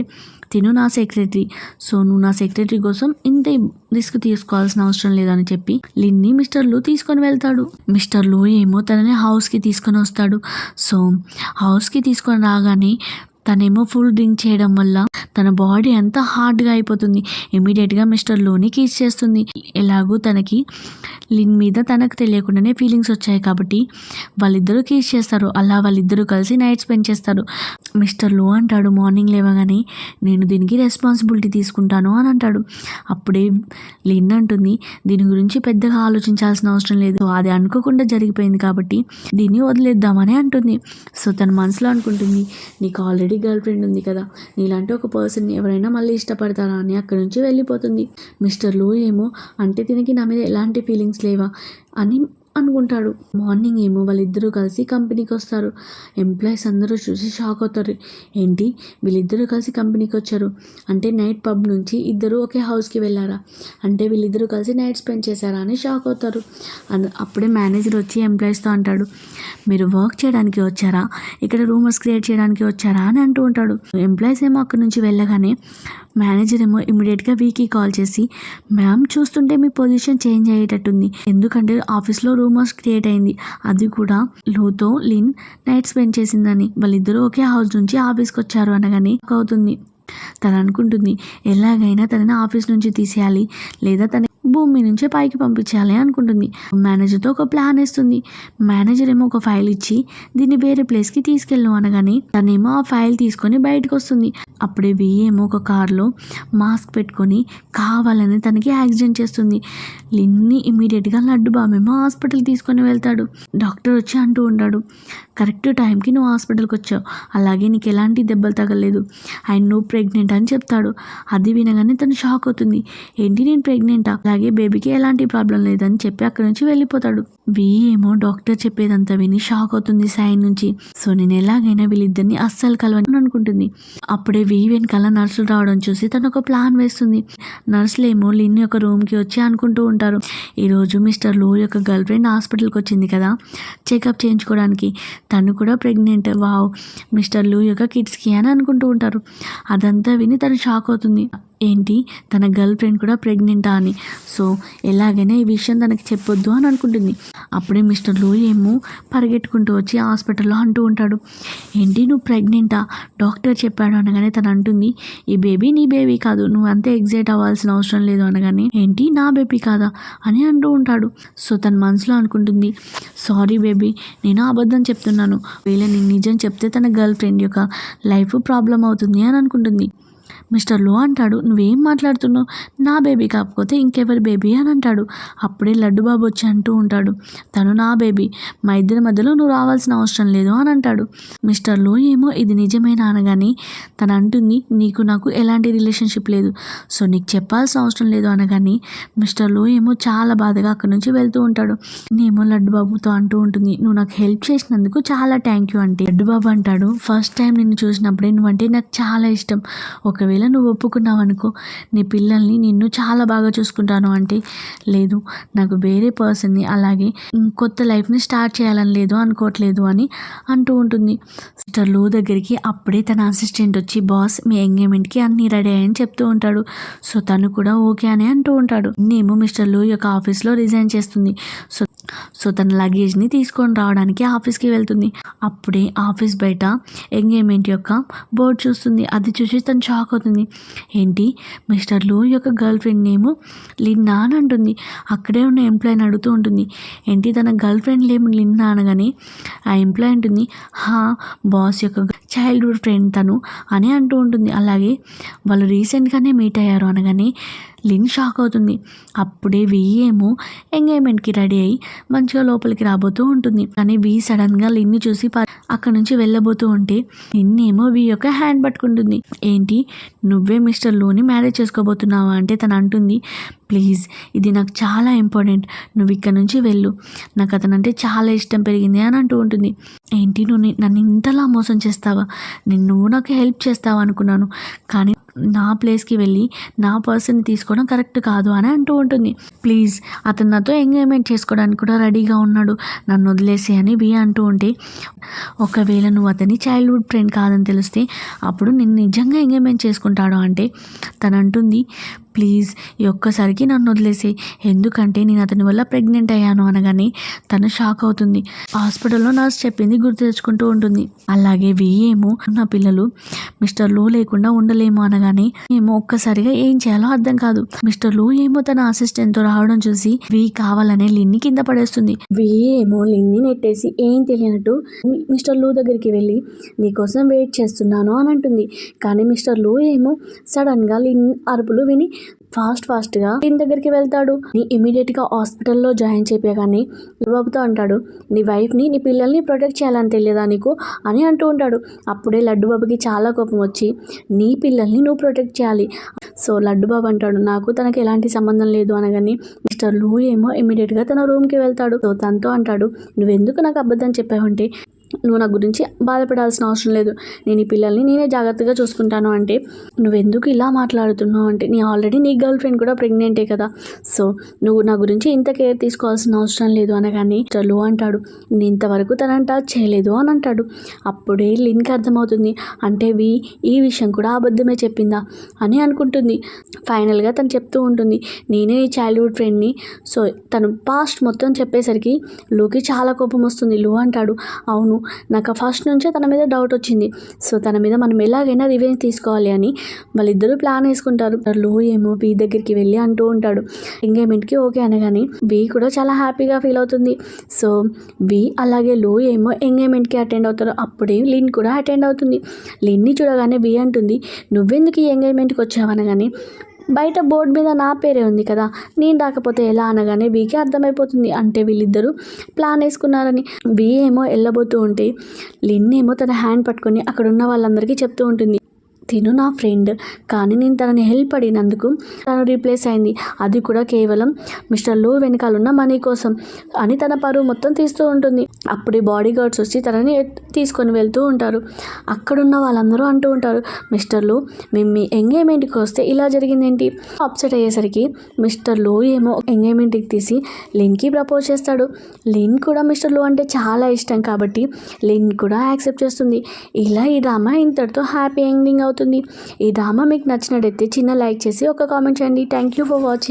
తిను నా సెక్రటరీ, సో నువ్వు నా సెక్రటరీ కోసం ఇంత రిస్క్ తీసుకోవాల్సిన అవసరం లేదని చెప్పి లిన్ని మిస్టర్ లో తీసుకొని వెళ్తాడు. మిస్టర్ లో ఏమో తనని హౌస్కి తీసుకొని వస్తాడు. సో హౌస్కి తీసుకొని రాగానే తనేమో ఫుల్ డ్రింక్ చేయడం వల్ల తన బాడీ అంతా హార్డ్గా అయిపోతుంది. ఇమీడియట్గా మిస్టర్ లోని కిస్ చేస్తుంది. ఎలాగూ తనకి లిన్ మీద తనకు తెలియకుండానే ఫీలింగ్స్ వచ్చాయి కాబట్టి వాళ్ళిద్దరూ కిస్ చేస్తారు. అలా వాళ్ళిద్దరూ కలిసి నైట్ స్పెండ్ చేస్తారు. మిస్టర్ లో అంటాడు మార్నింగ్ లేవగానే, నేను దీనికి రెస్పాన్సిబిలిటీ తీసుకుంటాను అని అంటాడు. అప్పుడే లిన్ అంటుంది, దీని గురించి పెద్దగా ఆలోచించాల్సిన అవసరం లేదు, సో అది అనుకోకుండా జరిగిపోయింది కాబట్టి దీన్ని వదిలేద్దామని అంటుంది. సో తన మనసులో అనుకుంటుంది, నీకు ఆల్రెడీ గర్ల్ ఫ్రెండ్ ఉంది కదా, నీలాంటి ఒక పర్సన్ని ఎవరైనా మళ్ళీ ఇష్టపడతారా అని అక్కడి నుంచి వెళ్ళిపోతుంది. మిస్టర్ లో ఏమో అంటే దీనికి నా మీద ఎలాంటి ఫీలింగ్స్ లేవా అని అనుకుంటాడు. మార్నింగ్ ఏమో వాళ్ళిద్దరూ కలిసి కంపెనీకి వస్తారు. ఎంప్లాయీస్ అందరూ చూసి షాక్ అవుతారు. ఏంటి వీళ్ళిద్దరూ కలిసి కంపెనీకి వచ్చారు అంటే నైట్ పబ్ నుంచి ఇద్దరు ఒకే హౌస్కి వెళ్ళారా, అంటే వీళ్ళిద్దరూ కలిసి నైట్ స్పెండ్ చేశారా అని షాక్ అవుతారు. అప్పుడే మేనేజర్ వచ్చి ఎంప్లాయీస్తో అంటాడు, మీరు వర్క్ చేయడానికి వచ్చారా, ఇక్కడ రూమర్స్ క్రియేట్ చేయడానికి వచ్చారా అని అంటూ ఉంటాడు. ఎంప్లాయీస్ ఏమో అక్కడి నుంచి వెళ్ళగానే మేనేజర్ ఏమో ఇమీడియట్గా వీకి కాల్ చేసి, మ్యామ్ చూస్తుంటే మీ పొజిషన్ చేంజ్ అయ్యేటట్టుంది, ఎందుకంటే ఆఫీస్లో రూమర్స్ క్రియేట్ అయింది, అది కూడా లోతో లిన్ నైట్ స్పెండ్ చేసిందని, వాళ్ళిద్దరూ ఒకే హౌస్ నుంచి ఆఫీస్కి వచ్చారు అనగానే అవుతుంది. తను అనుకుంటుంది, ఎలాగైనా తనని ఆఫీస్ నుంచి తీసేయాలి లేదా తన భూమి నుంచి పైకి పంపించాలి అనుకుంటుంది. మేనేజర్తో ఒక ప్లాన్ వేస్తుంది. మేనేజర్ ఏమో ఒక ఫైల్ ఇచ్చి దీన్ని వేరే ప్లేస్కి తీసుకెళ్ళు అనగానే తనేమో ఆ ఫైల్ తీసుకొని బయటకు వస్తుంది. అప్పుడే ఏమో ఒక కార్లో మాస్క్ పెట్టుకొని కావాలని తనకి యాక్సిడెంట్ చేస్తుంది. లిన్ని ఇమీడియట్గా లడ్డు బామేమో హాస్పిటల్ తీసుకొని వెళ్తాడు. డాక్టర్ వచ్చి అంటూ ఉంటాడు, కరెక్ట్ టైంకి నువ్వు హాస్పిటల్కి వచ్చావు, అలాగే నీకు ఎలాంటి దెబ్బలు తగలేదు, అండ్ నువ్వు ప్రెగ్నెంట్ అని చెప్తాడు. అది వినగానే తను షాక్ అవుతుంది. ఏంటి నేను ప్రెగ్నెంటా, అలాగే బేబీకి ఎలాంటి ప్రాబ్లం లేదని చెప్పి అక్కడి నుంచి వెళ్ళిపోతాడు. ఏమో డాక్టర్ చెప్పేదంతా విని షాక్ అవుతుంది సైన్ నుంచి. సో నేను ఎలాగైనా వీళ్ళిద్దరిని అస్సలు కలవని అనుకుంటుంది. అప్పుడే వెనకాల నర్సులు రావడం చూసి తను ఒక ప్లాన్ వేస్తుంది. నర్సులు ఏమో లిన్ యొక్క రూమ్కి వచ్చి అనుకుంటూ ఉంటారు, ఈరోజు మిస్టర్ లో యొక్క గర్ల్ ఫ్రెండ్ హాస్పిటల్కి వచ్చింది కదా చెకప్ చేయించుకోవడానికి, తను కూడా ప్రెగ్నెంట్, వావ్ మిస్టర్ లూ యొక్క కిడ్స్కి అని అనుకుంటూ ఉంటారు. అదంతా విని తను షాక్ అవుతుంది. ఏంటి తన గర్ల్ ఫ్రెండ్ కూడా ప్రెగ్నెంటా అని. సో ఎలాగైనా ఈ విషయం తనకి చెప్పొద్దు అని అనుకుంటుంది. అప్పుడే మిస్టర్ లో ఏమో పరిగెట్టుకుంటూ వచ్చి హాస్పిటల్లో అంటూ ఉంటాడు, ఏంటి నువ్వు ప్రెగ్నెంటా, డాక్టర్ చెప్పాడు అనగానే తను అంటుంది, ఈ బేబీ నీ బేబీ కాదు, నువ్వు అంతే ఎగ్జైట్ అవ్వాల్సిన అవసరం లేదు అనగానే, ఏంటి నా బేబీ కాదా అని అంటూ ఉంటాడు. సో తన మనసులో అనుకుంటుంది, సారీ బేబీ నేను అబద్ధం చెప్తున్నాను, వీళ్ళ నేను నిజం చెప్తే తన గర్ల్ ఫ్రెండ్ యొక్క లైఫ్ ప్రాబ్లం అవుతుంది అని అనుకుంటుంది. మిస్టర్ లో అంటాడు, నువ్వేం మాట్లాడుతున్నావు, నా బేబీ కాకపోతే ఇంకెవరి బేబీ అని అంటాడు. అప్పుడే లడ్డు బాబు వచ్చి అంటూ ఉంటాడు, తను నా బేబీ, మా ఇద్దరి మధ్యలో నువ్వు రావాల్సిన అవసరం లేదు అని అంటాడు. మిస్టర్ లో ఏమో ఇది నిజమేనా అనగానే తను అంటుంది, నీకు నాకు ఎలాంటి రిలేషన్షిప్ లేదు, సో నీకు చెప్పాల్సిన అవసరం లేదు అనగానే మిస్టర్ లో ఏమో చాలా బాధగా అక్కడి నుంచి వెళ్తూ ఉంటాడు. నేమో లడ్డు బాబుతో అంటూ ఉంటుంది, నువ్వు నాకు హెల్ప్ చేసినందుకు చాలా థ్యాంక్ యూ అంటే. లడ్డు బాబు అంటాడు, ఫస్ట్ టైం నిన్ను చూసినప్పుడే నువ్వంటే నాకు చాలా ఇష్టం, ఒకవేళ నువ్వు ఒప్పుకున్నావు అనుకో నీ పిల్లల్ని నిన్ను చాలా బాగా చూసుకుంటాను అంటే, లేదు నాకు వేరే పర్సన్ని అలాగే కొత్త లైఫ్ని స్టార్ట్ చేయాలని లేదు అనుకోవట్లేదు అని అంటూ ఉంటుంది. మిస్టర్ లో దగ్గరికి అప్పుడే తన అసిస్టెంట్ వచ్చి, బాస్ మీ ఎంగేజ్మెంట్కి అన్నీ రెడీ అయ్యని చెప్తూ ఉంటాడు. సో తను కూడా ఓకే అని అంటూ ఉంటాడు. నేమో మిస్టర్ లో యొక్క ఆఫీస్లో రిజైన్ చేస్తుంది. సో తన లగేజ్ని తీసుకొని రావడానికి ఆఫీస్కి వెళ్తుంది. అప్పుడే ఆఫీస్ బయట ఎంగేజ్మెంట్ యొక్క బోర్డు చూస్తుంది. అది చూసి తను షాక్ అవుతుంది. ఏంటి మిస్టర్ లో యొక్క గర్ల్ ఫ్రెండ్ నేమ్ లిన్నా అని అంటుంది. అక్కడే ఉన్న ఎంప్లాయీని అడుగుతూ ఉంటుంది, ఏంటి తన గర్ల్ ఫ్రెండ్ నేమ్ లిన్నా అనగానే ఆ ఎంప్లాయీ ఉంటుంది, బాస్ యొక్క చైల్డ్హుడ్ ఫ్రెండ్ తను అని అంటూ ఉంటుంది. అలాగే వాళ్ళు రీసెంట్గానే మీట్ అయ్యారు అనగానే లిన్ షాక్ అవుతుంది. అప్పుడే ఏమో ఎంగేజ్మెంట్కి రెడీ అయ్యి మంచిగా లోపలికి రాబోతూ ఉంటుంది. కానీ సడన్గా లిన్ని చూసి అక్కడ నుంచి వెళ్ళబోతూ ఉంటే లిన్నేమో యొక్క హ్యాండ్ పట్టుకుంటుంది. ఏంటి నువ్వే మిస్టర్ లోని మ్యారేజ్ చేసుకోబోతున్నావా అంటే తను అంటుంది, ప్లీజ్ ఇది నాకు చాలా ఇంపార్టెంట్, నువ్వు ఇక్కడ నుంచి వెళ్ళు, నాకు అతనంటే చాలా ఇష్టం పెరిగింది అని అంటూ ఉంటుంది. ఏంటి నువ్వు నన్ను ఇంతలా మోసం చేస్తావా, నువ్వు నాకు హెల్ప్ చేస్తావా అనుకున్నాను, కానీ నా ప్లేస్కి వెళ్ళి నా పర్సన్ని తీసుకోవడం కరెక్ట్ కాదు అని అంటూ ఉంటుంది. ప్లీజ్ అతను నాతో ఎంగేజ్మెంట్ చేసుకోవడానికి కూడా రెడీగా ఉన్నాడు, నన్ను వదిలేసి అని అంటూ ఉంటే, ఒకవేళ నువ్వు అతని చైల్డ్హుడ్ ఫ్రెండ్ కాదని తెలిస్తే అప్పుడు నేను నిజంగా ఎంగేజ్మెంట్ చేసుకుంటాడు అంటే తను అంటుంది, ప్లీజ్ ఈ ఒక్కసారికి నన్ను వదిలేసేయి, ఎందుకంటే నేను అతని వల్ల ప్రెగ్నెంట్ అయ్యాను అనగానే తను షాక్ అవుతుంది. హాస్పిటల్లో నర్స్ చెప్పింది గుర్తు తెచ్చుకుంటూ ఉంటుంది. అలాగే ఏమో నా పిల్లలు మిస్టర్ లూ లేకుండా ఉండలేము అనగానే ఏమో ఒక్కసారిగా ఏం చేయాలో అర్థం కాదు. మిస్టర్ లూ ఏమో తన అసిస్టెంట్ తో రావడం చూసి కావాలనే లిన్ని కింద పడేస్తుంది. ఏమో లిన్ని నెట్టేసి ఏం తెలియనట్టు మిస్టర్ లూ దగ్గరికి వెళ్ళి నీకోసం వెయిట్ చేస్తున్నాను అని అంటుంది. కానీ మిస్టర్ లూ ఏమో సడన్ గా లిన్ అరుపులు విని ఫాస్ట్గా లిన్ దగ్గరికి వెళ్తాడు. నీ ఇమీడియట్ గా హాస్పిటల్లో జాయిన్ చేయగానే బాబుతో అంటాడు, నీ వైఫ్ ని నీ పిల్లల్ని ప్రొటెక్ట్ చేయాలని తెలియదా నీకు అని అంటూ ఉంటాడు. అప్పుడే లడ్డు బాబుకి చాలా కోపం వచ్చి నీ పిల్లల్ని నువ్వు ప్రొటెక్ట్ చేయాలి. సో లడ్డు బాబు అంటాడు నాకు తనకి ఎలాంటి సంబంధం లేదు అనగానే మిస్టర్ లూ ఏమో ఇమీడియట్ గా తన రూమ్ కి వెళ్తాడు. సో తనతో అంటాడు, నువ్వెందుకు నాకు అబద్ధం చెప్పావంటే నువ్వు నా గురించి బాధపడాల్సిన అవసరం లేదు, నేను ఈ పిల్లల్ని నేనే జాగ్రత్తగా చూసుకుంటాను అంటే నువ్వెందుకు ఇలా మాట్లాడుతున్నావు అంటే ఆల్రెడీ నీ గర్ల్ ఫ్రెండ్ కూడా ప్రెగ్నెంటే కదా, సో నువ్వు నా గురించి ఇంత కేర్ తీసుకోవాల్సిన అవసరం లేదు అనగానే చలు అంటాడు, నేను ఇంతవరకు తనని టచ్ చేయలేదు అని అంటాడు. అప్పుడే లిన్కి అర్థమవుతుంది, అంటే ఈ విషయం కూడా అబద్ధమే చెప్పిందా అని అనుకుంటుంది. ఫైనల్గా తను చెప్తూ ఉంటుంది, నేనే నీ చైల్డ్హుడ్ ఫ్రెండ్ని. సో తను పాస్ట్ మొత్తం చెప్పేసరికి లూకి చాలా కోపం వస్తుంది. లూ అంటాడు, అవును నాకు ఫస్ట్ నుంచే తన మీద డౌట్ వచ్చింది, సో తన మీద మనం ఎలాగైనా రివెంజ్ తీసుకోవాలి అని వాళ్ళిద్దరూ ప్లాన్ వేసుకుంటారు. లూ ఏమో బీ దగ్గరికి వెళ్ళి అంటూ ఉంటాడు ఎంగేజ్మెంట్కి ఓకే అనగానే బీ కూడా చాలా హ్యాపీగా ఫీల్ అవుతుంది. సో బీ అలాగే లూ ఏమో ఎంగేజ్మెంట్కి అటెండ్ అవుతారు. అప్పుడే లిన్ కూడా అటెండ్ అవుతుంది. లిన్ని చూడగానే బీ అంటుంది, నువ్వెందుకు ఈ ఎంగేజ్మెంట్కి వచ్చావు అనగానే బయట బోర్డు మీద నా పేరే ఉంది కదా, నేను రాకపోతే ఎలా అనగానే బీకి అర్థమైపోతుంది, అంటే వీళ్ళిద్దరూ ప్లాన్ వేసుకున్నారని. బీ ఏమో వెళ్ళబోతూ ఉంటే లిన్ ఏమో తన హ్యాండ్ పట్టుకొని అక్కడ ఉన్న వాళ్ళందరికీ చెప్తూ ఉంటుంది, తిను నా ఫ్రెండ్, కానీ నేను తనని హెల్ప్ అడిగినందుకు తను రీప్లేస్ అయింది, అది కూడా కేవలం మిస్టర్ లూ వెనకాలన్న మనీ కోసం అని తన పరువు మొత్తం తీస్తూ ఉంటుంది. అప్పుడే బాడీ గార్డ్స్ వచ్చి తనని తీసుకొని వెళ్తూ ఉంటారు. అక్కడున్న వాళ్ళందరూ అంటూ ఉంటారు, మిస్టర్ లూ మేము మీ ఎంగేజ్మెంట్కి వస్తే ఇలా జరిగిందేంటి. అప్సెట్ అయ్యేసరికి మిస్టర్ లూ ఏమో ఎంగేజ్మెంట్కి తీసి లిన్కి ప్రపోజ్ చేస్తాడు. లిన్ కూడా మిస్టర్ లూ అంటే చాలా ఇష్టం కాబట్టి లిన్ కూడా యాక్సెప్ట్ చేస్తుంది. ఇలా ఈ డ్రామా ఇంతటితో హ్యాపీ ఎండింగ్ అవుతుంది. ఈ డ్రామా మీకు నచ్చినట్టయితే చిన్న లైక్ చేసి ఒక కామెంట్ చేయండి. Thank you for watching.